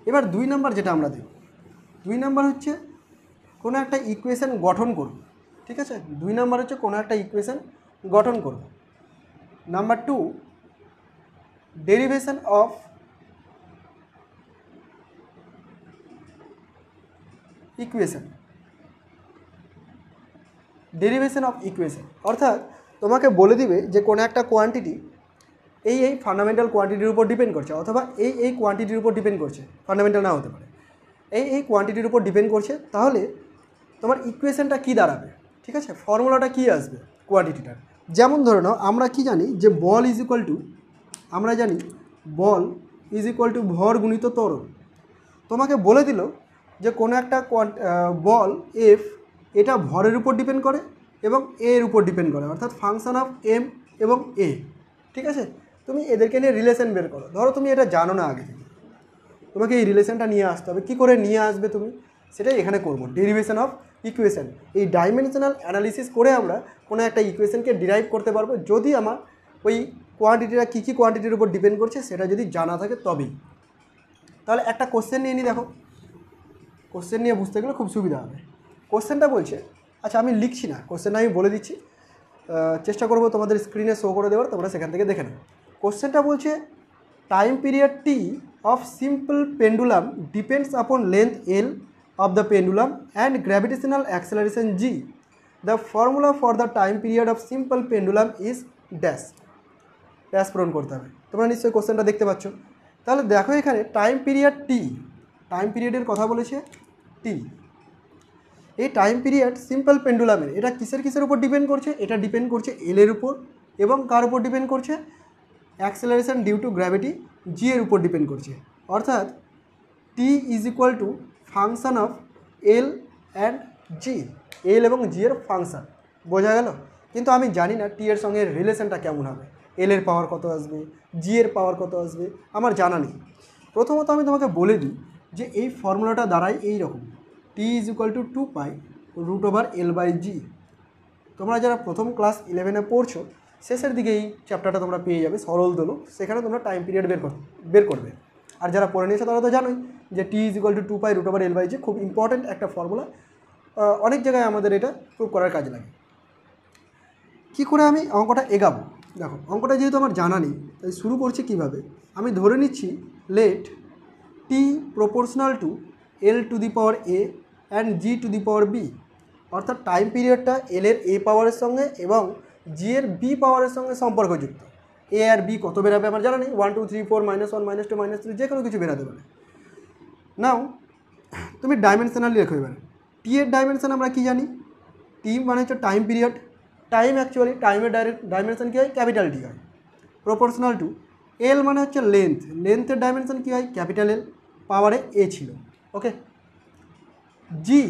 এবার 2 নাম্বার যেটা আমরা দেখব, 2 নাম্বার হচ্ছে কোনো একটা ইকুয়েশন গঠন করব। ঠিক আছে, 2 নাম্বার হচ্ছে কোনো একটা ইকুয়েশন গঠন করব। Number 2, derivation of equation. Derivation of equation অর্থাৎ তোমাকে বলে দিবে যে কোনো একটা কোয়ান্টিটি এই ফান্ডামেন্টাল কোয়ান্টিটির উপর ডিপেন্ড করছে, অথবা এই কোয়ান্টিটির উপর ডিপেন্ড করছে, ফান্ডামেন্টাল না হতে পারে, এই কোয়ান্টিটির উপর ডিপেন্ড করছে, তাহলে তোমার ইকুয়েশনটা কী দাঁড়াবে? ঠিক আছে, ফর্মুলাটা কী আসবে কোয়ান্টিটিটার? যেমন ধরে নাও আমরা কি জানি যে বল ইজ ইকুয়াল টু, আমরা জানি বল ইজ ইকুয়াল টু ভর গুণিত ত্বরণ। তোমাকে বলে দিল যে কোনো একটা বল এফ, এটা ভরের উপর ডিপেন্ড করে এবং এর উপর ডিপেন্ড করে, অর্থাৎ ফাংশন অফ এম এবং এ। ঠিক আছে, তুমি এদেরকে নিয়ে রিলেশন বের করো। ধরো তুমি এটা জানো না আগে থেকে, তোমাকে এই রিলেশনটা নিয়ে আসতে হবে। কী করে নিয়ে আসবে তুমি, সেটাই এখানে করবো, ডেরিভেশন অফ ইকুয়েশন। এই ডাইমেনশনাল অ্যানালিসিস করে আমরা কোনো একটা ইকুয়েশনকে ডিরাইভ করতে পারবো যদি আমার ওই কোয়ান্টিটিটা কী কী কোয়ান্টিটির উপর ডিপেন্ড করছে সেটা যদি জানা থাকে তবেই। তাহলে একটা কোশ্চেন নিয়ে নিই, দেখো কোশ্চেন নিয়ে বুঝতে গেলে খুব সুবিধা হবে। কোশ্চেনটা বলছে, আচ্ছা আমি লিখছি না, কোশ্চেনটা আমি বলে দিচ্ছি, চেষ্টা করবো তোমাদের স্ক্রিনে শো করে দেওয়ার, তোমরা সেখান থেকে দেখে নাও। কোশ্চেনটা বলছে time period T of simple pendulum depends upon length L of the pendulum and gravitational acceleration g. The formula for the time period of simple pendulum is dash. Dash পূরণ করতে হবে। তোমরা নিশ্চয়ই কোশ্চেনটা দেখতে পাচ্ছ। তাহলে দেখো এখানে টাইম পিরিয়ড টি, টাইম পিরিয়ডের কথা বলেছে টি। এই টাইম পিরিয়ড সিম্পল পেন্ডুলামের, এটা কিসের উপর ডিপেন্ড করছে? এটা ডিপেন্ড করছে এল এর উপর, এবং কার উপর ডিপেন্ড করছে? Acceleration due to gravity G এর উপর ডিপেন্ড করছে। অর্থাৎ T is equal to function of L and G, L এবং জি এর ফাংশান। বোঝা গেল? কিন্তু আমি জানি না টি এর সঙ্গে রিলেশনটা কেমন হবে, এল এর পাওয়ার কত আসবে, জি এর পাওয়ার কত আসবে, আমার জানা নেই। প্রথমত আমি তোমাকে বলে দিই যে এই ফর্মুলাটা দাঁড়ায় এই রকম, টি ইজ ইকুয়াল টু 2π√L/g। তোমরা যারা প্রথম ক্লাস 11-এ পড়ছো শেষের দিকে এই চ্যাপ্টারটা তোমরা পেয়ে যাবে, সরল দোলক, সেখানে তোমরা টাইম পিরিয়ড বের করবে। আর যারা পড়ে নিয়েছে তারা তো জানোই যে টি ইজ ইকুয়াল টু 2π√L/g খুব ইম্পর্ট্যান্ট একটা ফর্মুলা, অনেক জায়গায় আমাদের এটা প্রুভ করার কাজে লাগে। কী করে আমি অঙ্কটা এগাবো? দেখো অঙ্কটা যেহেতু আমার জানা নেই তাই শুরু করছি কীভাবে, আমি ধরে নিচ্ছি let T proportional to L to the power A and G to the power B. অর্থাৎ টাইম পিরিয়ডটা এল এর এ পাওয়ারের সঙ্গে এবং জি এর বি পাওয়ারের সঙ্গে সম্পর্কযুক্ত। এ আর বি কত বেরাবে আমার জানা নেই, 1 2 3 4 -1 -2 -3 যে কোনো কিছু বেরাতে পারে। নাও তুমি ডাইমেনশনালি রেখো। এবার টি এর ডাইমেনশন আমরা কি জানি? টি মানে হচ্ছে টাইম পিরিয়ড, টাইম অ্যাকচুয়ালি টাইমের ডাইমেনশন কী হয়? ক্যাপিটাল টি হয়। প্রপোর্শনাল টু এল মানে হচ্ছে লেন্থ, লেন্থের ডাইমেনশন কী হয়? ক্যাপিটাল এল, পাওয়ারে এ ছিল। ওকে, জি,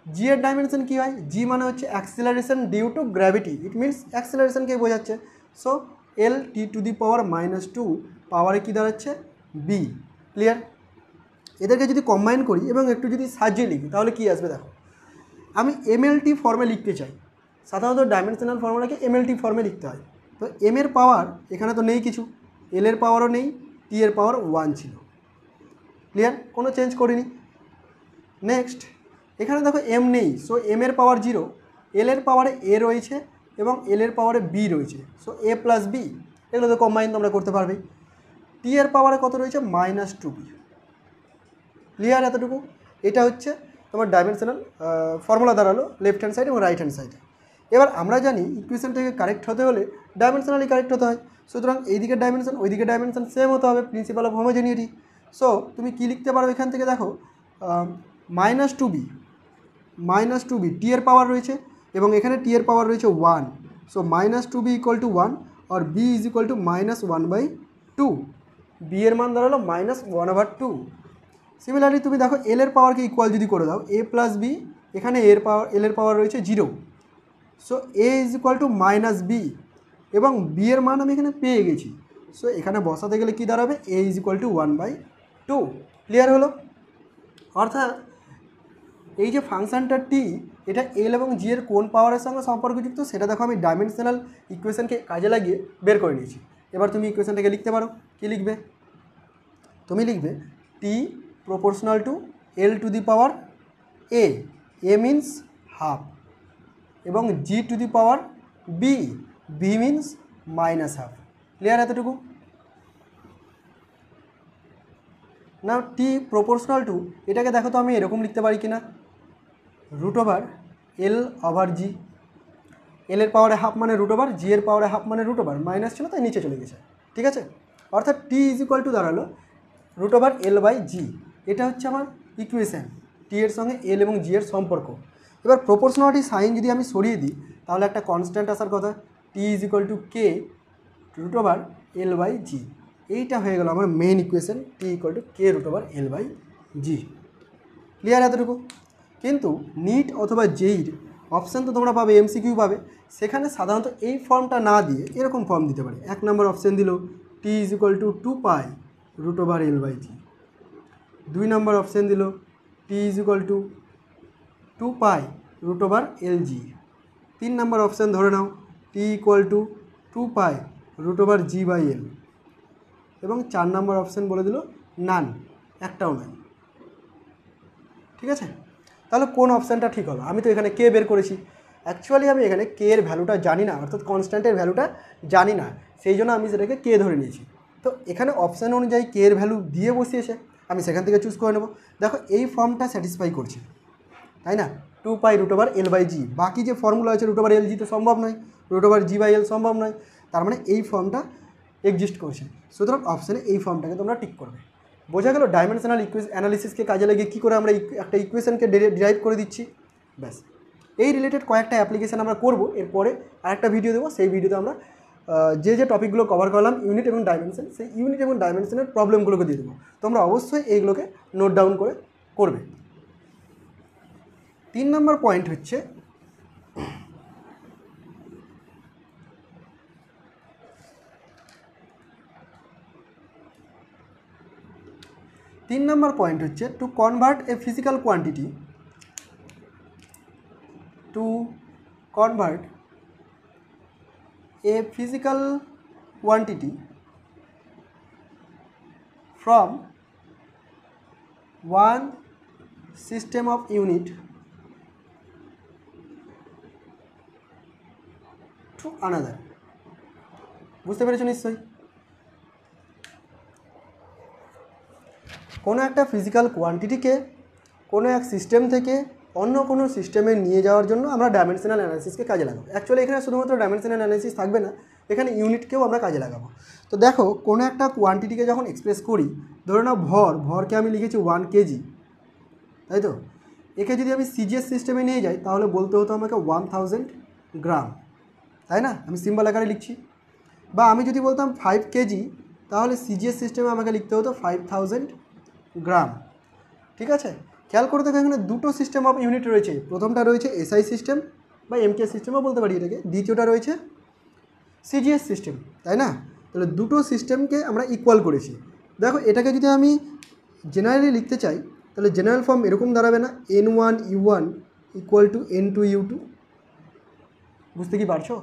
জি এর ডাইমেনশন কী হয়? জি মানে হচ্ছে acceleration due to gravity, it means অ্যাক্সিলারেশনকে বোঝাচ্ছে। So L T to the power -2 পাওয়ারে কী দাঁড়াচ্ছে? বি। ক্লিয়ার? এদেরকে যদি কম্বাইন করি এবং একটু যদি সাজিয়ে লিখি তাহলে কী আসবে দেখো। আমি এমএলটি ফর্মে লিখতে চাই, সাধারণত ডাইমেনশনাল ফর্মুলাকে এমএলটি ফর্মে লিখতে হয়। তো এম এর পাওয়ার এখানে তো নেই কিছু, এল এর পাওয়ারও নেই, টি এর পাওয়ার 1 ছিল। ক্লিয়ার, কোনো চেঞ্জ করিনি। নেক্সট এখানে দেখো এম নেই, সো এম এর পাওয়ার 0, এল এর পাওয়ারে এ রয়েছে এবং এল এর পাওয়ারে বি রয়েছে, সো এ প্লাস বি, এগুলো তো কম্বাইন তোমরা করতে পারবে। টি এর পাওয়ারে কত রয়েছে, -2b। ক্লিয়ার এতটুকু? এটা হচ্ছে তোমার ডাইমেনশনাল ফর্মুলা দাঁড়ালো লেফট হ্যান্ড সাইড এবং রাইট হ্যান্ড সাইডে। এবার আমরা জানি ইকুয়েশনটাকে কারেক্ট হতে হলে ডাইমেনশনালি কারেক্ট হতে হয়, সুতরাং এইদিকে ডাইমেনশন ওইদিকে ডাইমেনশন সেম হতে হবে, প্রিন্সিপাল অফ হোমোজেনিটি। সো তুমি কি লিখতে পারো এখান থেকে, দেখো -2b টি এর পাওয়ার রয়েছে এবং এখানে টি এর পাওয়ার রয়েছে 1, সো -2b = 1 আর b = -1/2, বি এর মান দাঁড়ালো -1/2। সিমিলারলি তুমি দেখো এল এর পাওয়ারকে ইকুয়াল যদি করে দাও a প্লাস বি, এখানে এল এর পাওয়ার রয়েছে 0, সো a = -b এবং বি এর মান আমি এখানে পেয়ে গেছি, সো এখানে বসাতে গেলে কি দাঁড়াবে, a = 1/2। ক্লিয়ার হলো? অর্থাৎ এই যে ফাংশানটা টি, এটা এল এবং জি এর কোন পাওয়ারের সঙ্গে সম্পর্কযুক্ত সেটা দেখো আমি ডাইমেনশনাল ইকুয়েশনকে কাজে লাগিয়ে বের করে নিয়েছি। এবার তুমি ইকুয়েশনটাকে লিখতে পারো। কি লিখবে? তুমি লিখবে T proportional to L to the power A, A means half, এবং G to the power B, B means -half. Clear এতটুকু? না টি প্রপোর্শনাল টু, এটাকে দেখো তো আমি এরকম লিখতে পারি কিনা, √L/G, এল এর পাওয়ারে হাফ মানে √, জি এর পাওয়ারে হাফ মানে √, মাইনাস ছিল তাই নিচে চলে গেছে। ঠিক আছে, অর্থাৎ টি = দাঁড়ালো √L/G। এটা হচ্ছে আমার ইকুয়েশান, টি এর সঙ্গে এল এবং জি এর সম্পর্ক। এবার প্রপোর্শনালিটি সাইন যদি আমি সরিয়ে দিই তাহলে একটা কনস্ট্যান্ট আসার কথা, টি = k √L/G। এইটা হয়ে গেল আমার মেইন ইকুয়েশন, টি = k √L/G। ক্লিয়ার এতটুকু? কিন্তু নিট অথবা জেইর অপশান তো তোমরা পাবে, এমসিকিউ পাবে, সেখানে সাধারণত এই ফর্মটা না দিয়ে এরকম ফর্ম দিতে পারে। 1 নম্বর অপশান দিল টি = 2π √L/G, 2 নম্বর অপশান দিল টি = 2π √Lg, 3 নম্বর অপশান ধরে নাও টি = 2π √G/L, এবং 4 নম্বর অপশান বলে দিল নান, একটাও নাই। ঠিক আছে, তাহলে কোন অপশানটা ঠিক হবে? আমি তো এখানে কে বের করেছি, অ্যাকচুয়ালি আমি এখানে কে এর ভ্যালুটা জানি না, অর্থাৎ কনস্ট্যান্টের ভ্যালুটা জানি না, সেই জন্য আমি সেটাকে কে ধরে নিয়েছি। তো এখানে অপশান অনুযায়ী কে এর ভ্যালু দিয়ে বসিয়েছে, আমি সেখান থেকে চুজ করে নেব। দেখো এই ফর্মটা স্যাটিসফাই করছে, তাই না, 2π √L/G। বাকি যে ফর্মুলা আছে √Lg তো সম্ভব নয়, √G/L সম্ভব নয়, তার মানে এই ফর্মটা এক্সিস্ট করছে, সুতরাং অপশানে এই ফর্মটাকে তোমরা টিক করবে। বোঝা গেল ডাইমেনশনাল অ্যানালিসিসকে কাজে লাগিয়ে কী করে আমরা একটা ইকুয়েশনকে ডিরাইভ করে দিচ্ছি। ব্যাস, এই রিলেটেড কয়েকটা অ্যাপ্লিকেশান আমরা করব, এরপরে আরেকটা ভিডিও দেবো, সেই ভিডিওতে আমরা যে টপিকগুলো কভার করলাম ইউনিট এবং ডাইমেনশন, সেই ইউনিট এবং ডাইমেনশনের প্রবলেমগুলোকে দিয়ে দেবো। তোমরা অবশ্যই এইগুলোকে নোট ডাউন করে করবে। 3 নম্বর পয়েন্ট হচ্ছে to convert a physical quantity from one system of unit to another। বুঝতে পেরেছো নিশ্চয়ই? কোনো একটা ফিজিক্যাল কোয়ান্টিটিকে কোনো এক সিস্টেম থেকে অন্য কোনো সিস্টেমে নিয়ে যাওয়ার জন্য আমরা ডাইমেনশনাল অ্যানালিসিসকে কাজে লাগাবো। অ্যাকচুয়ালি এখানে শুধুমাত্র ডাইমেনশনাল অ্যানালিসিস থাকবে না, এখানে ইউনিটকেও আমরা কাজে লাগাবো। তো দেখো কোনো একটা কোয়ান্টিটিকে যখন এক্সপ্রেস করি, ধরে নাও ভরকে আমি লিখেছি 1 কেজি, তাই তো, একে যদি আমি সিজিএস সিস্টেমে নিয়ে যাই তাহলে বলতে হতো আমাকে 1000 গ্রাম, তাই না, আমি সিম্বল আকারে লিখছি। বা আমি যদি বলতাম 5 কেজি, তাহলে সিজিএস সিস্টেমে আমাকে লিখতে হতো 5000 গ্রাম। ঠিক আছে, খেয়াল করে দেখো এখানে দুটো সিস্টেম অফ ইউনিট রয়েছে। প্রথমটা রয়েছে এসআই সিস্টেম বা এমকেএস সিস্টেমও বলতে পারি এটাকে, দ্বিতীয়টা রয়েছে সিজিএস সিস্টেম, তাই না। তাহলে দুটো সিস্টেমকে আমরা ইকুয়াল করেছি। দেখো এটাকে যদি আমি জেনারেলি লিখতে চাই তাহলে জেনারেল ফর্ম এরকম দাঁড়াবে না, N1 U1 equal to N2U2। বুঝতে কি পারছো?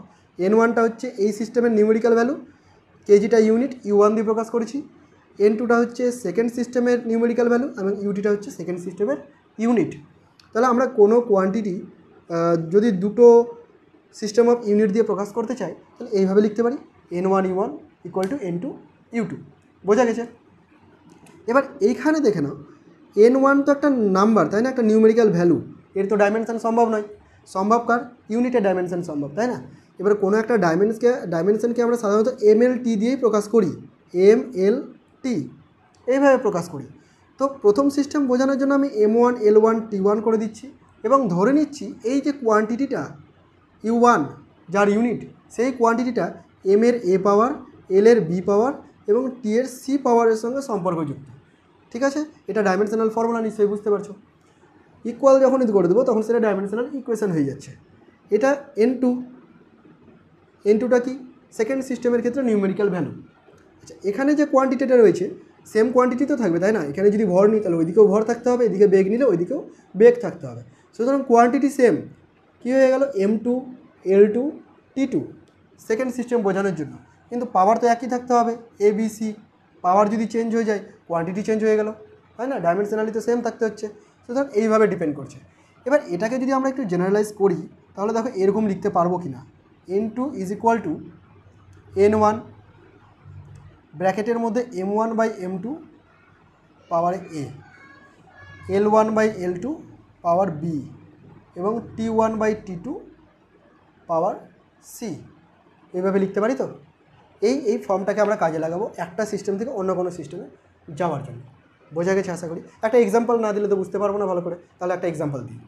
N1টা হচ্ছে এই সিস্টেমের নিউমেরিক্যাল ভ্যালু, কেজিটা ইউনিট, U1 দিয়ে প্রকাশ করেছি। N2টা হচ্ছে সেকেন্ড সিস্টেমের নিউমেরিক্যাল ভ্যালু এবং UTটা হচ্ছে সেকেন্ড সিস্টেমের ইউনিট। তাহলে আমরা কোনো কোয়ান্টিটি যদি দুটো সিস্টেম অফ ইউনিট দিয়ে প্রকাশ করতে চাই তাহলে এইভাবে লিখতে পারি, N1U1 ইকুয়াল টু N2U2। বোঝা গেছে? এবার এইখানে দেখে নাও, N1 তো একটা নাম্বার, তাই না, একটা নিউমেরিক্যাল ভ্যালু, এর তো ডাইমেনশন সম্ভব নয়। সম্ভব কার? ইউনিটের ডাইমেনশন সম্ভব, তাই না? এবার কোনো একটা ডাইমেনশনকে আমরা সাধারণত MLT দিয়েই প্রকাশ করি, MLT এইভাবে প্রকাশ করি। তো প্রথম সিস্টেম বোঝানোর জন্য আমি M1 L1 T1 করে দিচ্ছি এবং ধরে নিচ্ছি এই যে কোয়ান্টিটিটা U1 যার ইউনিট, সেই কোয়ান্টিটিটা M এর A পাওয়ার, L এর B পাওয়ার এবং T এর C পাওয়ারের সঙ্গে সম্পর্কযুক্ত। ঠিক আছে? এটা ডাইমেনশনাল ফর্মুলা, নিশ্চয়ই বুঝতে পারছো। ইকুয়াল যখন করে দেবো তখন সেটা ডাইমেনশনাল ইকুয়েশন হয়ে যাচ্ছে। এটা N2টা কি? সেকেন্ড সিস্টেমের ক্ষেত্রে নিউমেরিক্যাল ভ্যালু। আচ্ছা, এখানে যে কোয়ান্টিটিটা রয়েছে সেম কোয়ান্টিটি তো থাকবে, তাই না? এখানে যদি ভর নিই তাহলে ওইদিকেও ভর থাকতে হবে, এদিকে বেগ নিলে ওইদিকেও বেগ থাকতে হবে। সুতরাং কোয়ান্টিটি সেম। কী হয়ে গেল? M2 L2 T2 second system বোঝানোর জন্য। কিন্তু পাওয়ার তো একই থাকতে হবে, ABC। পাওয়ার যদি চেঞ্জ হয়ে যায় কোয়ান্টিটি চেঞ্জ হয়ে গেল, তাই না? ডাইমেনশনালি তো সেম থাকতে হচ্ছে। সুতরাং এইভাবে ডিপেন্ড করছে। এবার এটাকে যদি আমরা একটু জেনারেলাইজ করি তাহলে দেখো এরকম লিখতে পারবো কি না, N2 is equal two N1 ব্র্যাকেটের মধ্যে M1 by M2 power A, L1 by L2 power B এবং T1 by T2 power C। এইভাবে লিখতে পারি তো? এই ফর্মটাকে আমরা কাজে লাগাবো একটা সিস্টেম থেকে অন্য কোনো সিস্টেমে যাওয়ার জন্য। বোঝা গেছে আশা করি? একটা এক্সাম্পল না দিলে তো বুঝতে পারবো না ভালো করে, তাহলে একটা এক্সাম্পল দিই।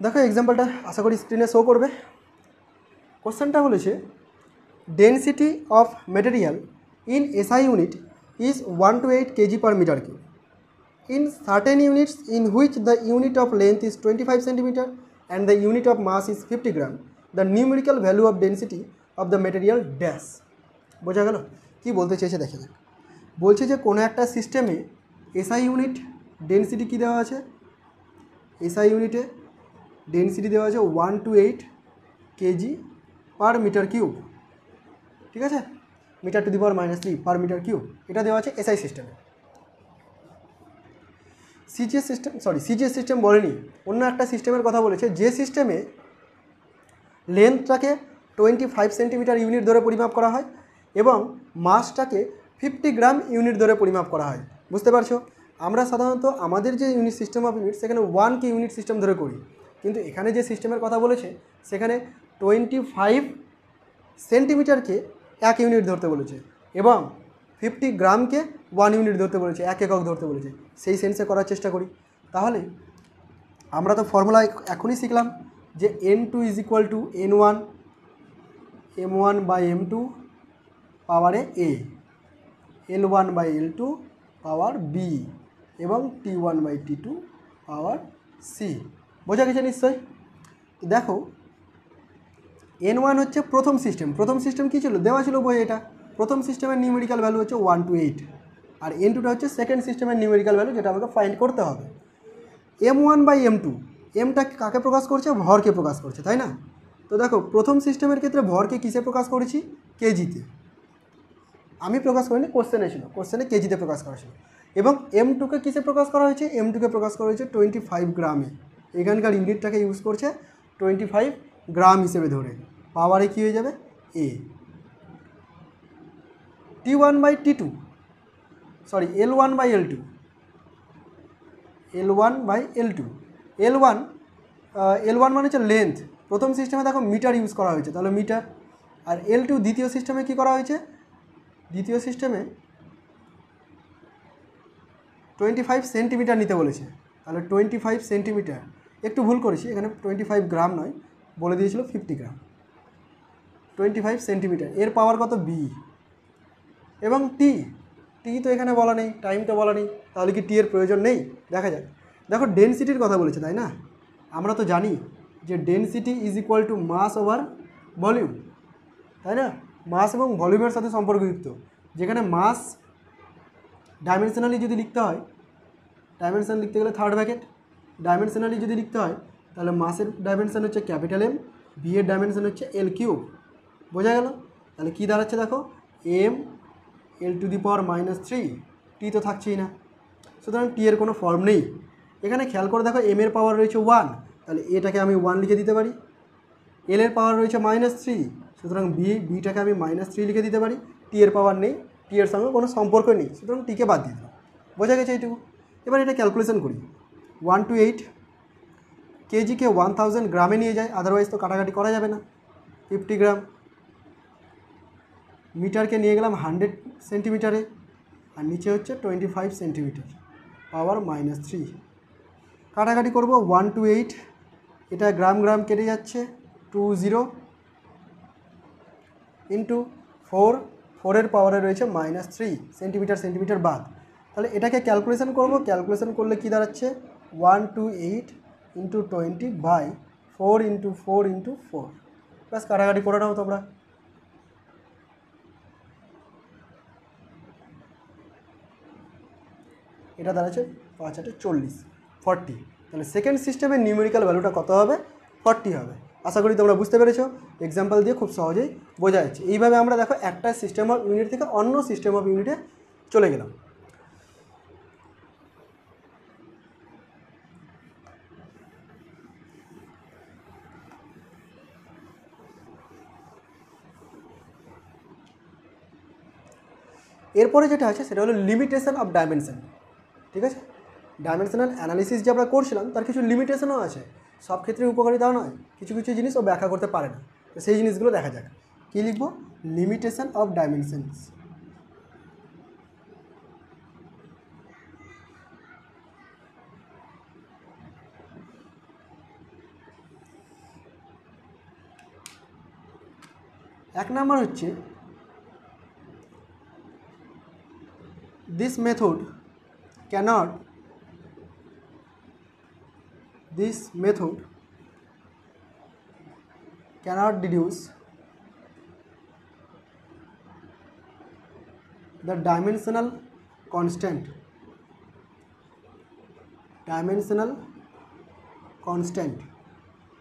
দেখো এক্সাম্পলটা আশা করি স্ক্রিনে শো করবে। কোশ্চেনটা বলেছে density of material in SI unit is 1 to 8 kg per meter cube. In certain units in which the unit of length is 25 cm and the unit of mass is 50 gram, the numerical value of density of the material dash. বোঝা গেল? কি বলতে চেয়েছে দেখে যাক। বলছে যে কোনো একটা সিস্টেমে SI ইউনিট ডেনসিটি কী দেওয়া আছে? SI ইউনিটে ডেনসিটি দেওয়া আছে 1 to 8 kg per meter cube। ঠিক আছে? Meter to the power -3 per meter cube, এটা দেওয়া আছে SI সিস্টেমে। সিজিএস সিস্টেম বলেনি, অন্য একটা সিস্টেমের কথা বলেছে, যে সিস্টেমে লেন্থটাকে 25 সেন্টিমিটার ইউনিট ধরে পরিমাপ করা হয় এবং মাসটাকে 50 গ্রাম ইউনিট ধরে পরিমাপ করা হয়। বুঝতে পারছো? আমরা সাধারণত আমাদের যে ইউনিট সিস্টেম অফ ইউনিট সেখানে 1 ইউনিট সিস্টেম ধরে করি, কিন্তু এখানে যে সিস্টেমের কথা বলেছে সেখানে 25 সেন্টিমিটারকে 1 ইউনিট ধরতে বলেছে এবং 50 গ্রামকে 1 ইউনিট ধরতে বলেছে, 1 একক ধরতে বলেছে। সেই সেন্সে করার চেষ্টা করি। তাহলে আমরা তো ফর্মুলা এখনই শিখলাম যে N2 is equal two N1 M1 by M2 পাওয়ারে A, L1 by L2 power B এবং T1 by T2 power C। বোঝা গেছে নিশ্চয়? দেখো N1 হচ্ছে প্রথম সিস্টেম কী ছিল? দেওয়া ছিল বই এটা। প্রথম সিস্টেমের নিউমেরিক্যাল ভ্যালু হচ্ছে 1 to 8 আর N2টা হচ্ছে সেকেন্ড সিস্টেমের নিউমেরিক্যাল ভ্যালু, যেটা আমাকে ফাইন্ড করতে হবে। M1 বাই M2, এমটা কাকে প্রকাশ করছে? ভরকে প্রকাশ করছে, তাই না? তো দেখো প্রথম সিস্টেমের ক্ষেত্রে ভরকে কিসে প্রকাশ করেছি? কেজিতে। আমি প্রকাশ করিনি, কোশ্চেনে কেজিতে প্রকাশ করা ছিল। এবং M2কে কিসে প্রকাশ করা হয়েছে? M2কে প্রকাশ করা হয়েছে 25 গ্রামে। এখানকার ইউনিটটাকে ইউজ করছে 25 গ্রাম হিসেবে ধরে। পাওয়ারে কী হয়ে যাবে? A। T1 by T2 L1 by L2 L1 by L2 L1 মানে হচ্ছে লেন্থ। প্রথম সিস্টেমে দেখো মিটার ইউজ করা হয়েছে, তাহলে মিটার। আর L2 দ্বিতীয় সিস্টেমে কী করা হয়েছে? দ্বিতীয় সিস্টেমে 25 সেন্টিমিটার নিতে বলেছে, তাহলে 25 সেন্টিমিটার। একটু ভুল করেছি, এখানে 25 গ্রাম নয়, বলে দিয়েছিল 50 গ্রাম। 25 সেন্টিমিটার, এর পাওয়ার কত? B। এবং টি তো এখানে বলা নেই, টাইমটা বলা নেই, তাহলে কি টি এর প্রয়োজন নেই? দেখা যাক। দেখো ডেনসিটির কথা বলেছে, তাই না? আমরা তো জানি যে density is equal to mass over volume, তাই না? মাস এবং ভলিউমের সাথে সম্পর্কযুক্ত। যেখানে মাস ডাইমেনশনালি যদি লিখতে হয়, ডাইমেনশন লিখতে গেলে থার্ড ব্র্যাকেট, ডাইমেনশনালি যদি লিখতে হয় তাহলে মাসের ডাইমেনশন হচ্ছে ক্যাপিটাল এম, ভি এর ডাইমেনশন হচ্ছে এল কিউব। বোঝা গেল? তাহলে কী দাঁড়াচ্ছে দেখো, M L to the power -3, টি তো থাকছেই না, সুতরাং টি এর কোনো ফর্ম নেই। এখানে খেয়াল করে দেখো এম এর পাওয়ার রয়েছে 1, তাহলে এটাকে আমি 1 লিখে দিতে পারি। এল এর পাওয়ার রয়েছে -3, সুতরাং বিটাকে আমি -3 লিখে দিতে পারি। টি এর পাওয়ার নেই, টি এর সঙ্গে কোনো সম্পর্ক নেই, সুতরাং টিকে বাদ দিয়ে দিলাম। বোঝা গেছে এইটুকু? এবার এটা ক্যালকুলেশন করি। 1 to 8, কেজিকে 1000 গ্রামে নিয়ে যায়, আদারওয়াইজ তো কাটাকাটি করা যাবে না। 50 গ্রাম। মিটারকে নিয়ে গেলাম 100 সেন্টিমিটারে, আর নিচে হচ্ছে 25 সেন্টিমিটার, পাওয়ার -3। কাটাকাটি করব 1 to 8, এটা গ্রাম গ্রাম কেটে যাচ্ছে, 20 ইন্টু 4, 4 পাওয়ারে রয়েছে -3, সেন্টিমিটার সেন্টিমিটার বাদ। তাহলে এটাকে ক্যালকুলেশন করব, ক্যালকুলেশন করলে কি দাঁড়াচ্ছে 1 to 8 into 20 by 4 into 4 into 4। ব্যাস কাটাকাটি করে নাও তোমরা। এটা দাঁড়াচ্ছে 5 8 40, 40। তাহলে সেকেন্ড সিস্টেমের নিউমেরিক্যাল ভ্যালুটা কত হবে? 40 হবে। আশা করি তোমরা বুঝতে পেরেছো, এক্সাম্পল দিয়ে খুব সহজেই বোঝা যাচ্ছে। এইভাবে আমরা দেখো একটা সিস্টেম অফ ইউনিট থেকে অন্য সিস্টেম অফ ইউনিটে চলে গেলাম। এরপরে যেটা আছে সেটা হলো লিমিটেশন অফ ডাইমেনশন। ঠিক আছে, ডাইমেনশনাল অ্যানালিসিস যে আমরা করছিলাম তার কিছু লিমিটেশনও আছে, সব ক্ষেত্রে উপকারিতাও নয়, কিছু কিছু জিনিস ও ব্যাখ্যা করতে পারে না। তো সেই জিনিসগুলো দেখা যাক। কী লিখব? Limitation of dimensions. এক নম্বর হচ্ছে this method cannot deduce the dimensional constant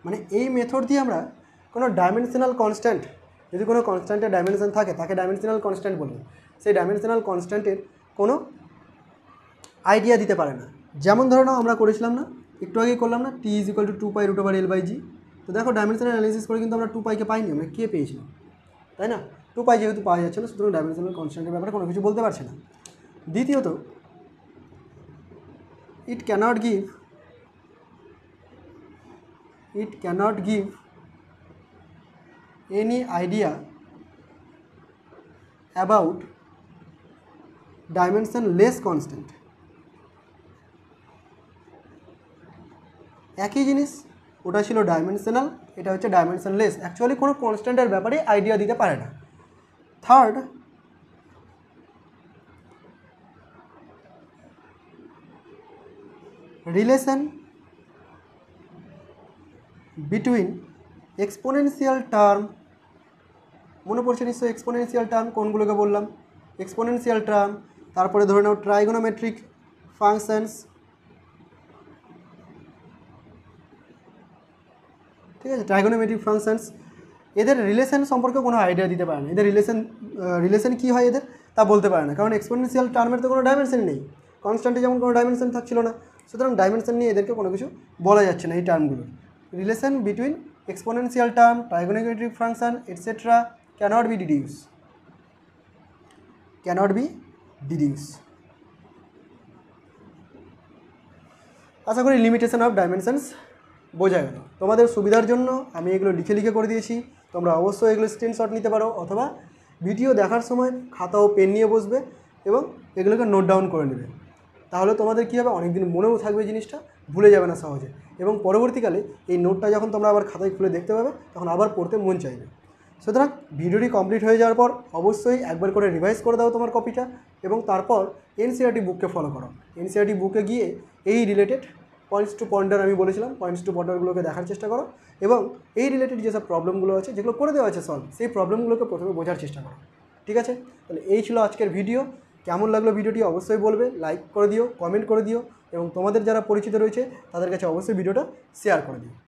মানে এই মেথড দিয়ে আমরা কোনো ডাইমেনশনাল কনস্ট্যান্ট, যদি কোনো কনস্ট্যান্টের ডাইমেনশন থাকে তাকে ডাইমেনশনাল কনস্ট্যান্ট বলবো, সেই ডাইমেনশনাল কনস্ট্যান্টের কোনো আইডিয়া দিতে পারে না। যেমন ধরো না আমরা করেছিলাম না, একটু আগেই করলাম না, টি = 2π√L/g। তো দেখো ডাইমেনশনাল অ্যানালিসিস করে কিন্তু আমরা 2π-কে পাইনি, আমরা কে পেয়েছিলাম, তাই না? 2π যেহেতু পাওয়া যাচ্ছে না, সুতরাং ডাইমেনশনাল কনস্ট্যান্টের ব্যাপারে কোনো কিছু বলতে পারছে না। দ্বিতীয়ত, it cannot give any idea about dimensionless constant। একই জিনিস, ওটা ছিল ডাইমেনশনাল, এটা হচ্ছে ডাইমেনশনলেস, অ্যাকচুয়ালি কোনো কনস্ট্যান্টের ব্যাপারে আইডিয়া দিতে পারে না। Third, relation between exponential term, মনে পড়ছে নিশ্চয়ই এক্সপোনেনশিয়াল টার্ম কোনগুলোকে বললাম, এক্সপোনেনশিয়াল টার্ম, তারপরে ধরে নাও ট্রাইগোনোমেট্রিক ফাংশনস, ঠিক আছে, ট্রাইগোনোমেট্রিক ফাংশনস, এদের রিলেশন সম্পর্কে কোনো আইডিয়া দিতে পারে না। এদের রিলেশন কী হয় এদের তা বলতে পারে না, কারণ এক্সপোনেনশিয়াল টার্মের তো কোনো ডাইমেনশন নেই, কনস্ট্যান্টে যেমন কোনো ডাইমেনশন থাকছিল না, সুতরাং ডাইমেনশন নিয়ে এদেরকে কোনো কিছু বলা যাচ্ছে না। এই টার্মগুলো, relation between exponential term, trigonometric function etcetera cannot be deduced। আশা করি লিমিটেশন অফ ডাইমেনশনস বোঝা গেল। তোমাদের সুবিধার জন্য আমি এগুলো লিখে লিখে করে দিয়েছি, তোমরা অবশ্যই এগুলো স্ক্রিনশট নিতে পারো, অথবা ভিডিও দেখার সময় খাতা ও পেন নিয়ে বসবে এবং এগুলোকে নোট ডাউন করে নেবে। তাহলে তোমাদের কী হবে, অনেকদিন মনেও থাকবে, জিনিসটা ভুলে যাবে না সহজে, এবং পরবর্তীকালে এই নোটটা যখন তোমরা আবার খাতায় খুলে দেখতে পাবে তখন আবার পড়তে মন চাইবে। সুতরাং ভিডিওটি কমপ্লিট হয়ে যাওয়ার পর অবশ্যই একবার করে রিভাইজ করে দাও তোমার কপিটা, এবং তারপর এনসিইআরটি বুককে ফলো করো। এনসিইআরটি বুকে গিয়ে এই রিলেটেড পয়েন্টস টু পয়েন্টার আমি বলেছিলাম, পয়েন্টস টু পয়েন্টারগুলোকে দেখার চেষ্টা করো, এবং এই রিলেটেড যেসব প্রবলেমগুলো আছে যেগুলো করে দেওয়া আছে সলভ, সেই প্রবলেমগুলোকে প্রথমে বোঝার চেষ্টা করো। ঠিক আছে, তাহলে এই ছিল আজকের ভিডিও। কেমন লাগলো ভিডিওটি অবশ্যই বলবে, লাইক করে দিও, কমেন্ট করে দিও এবং তোমাদের যারা পরিচিত রয়েছে তাদের কাছে অবশ্যই ভিডিওটা শেয়ার করে দিও।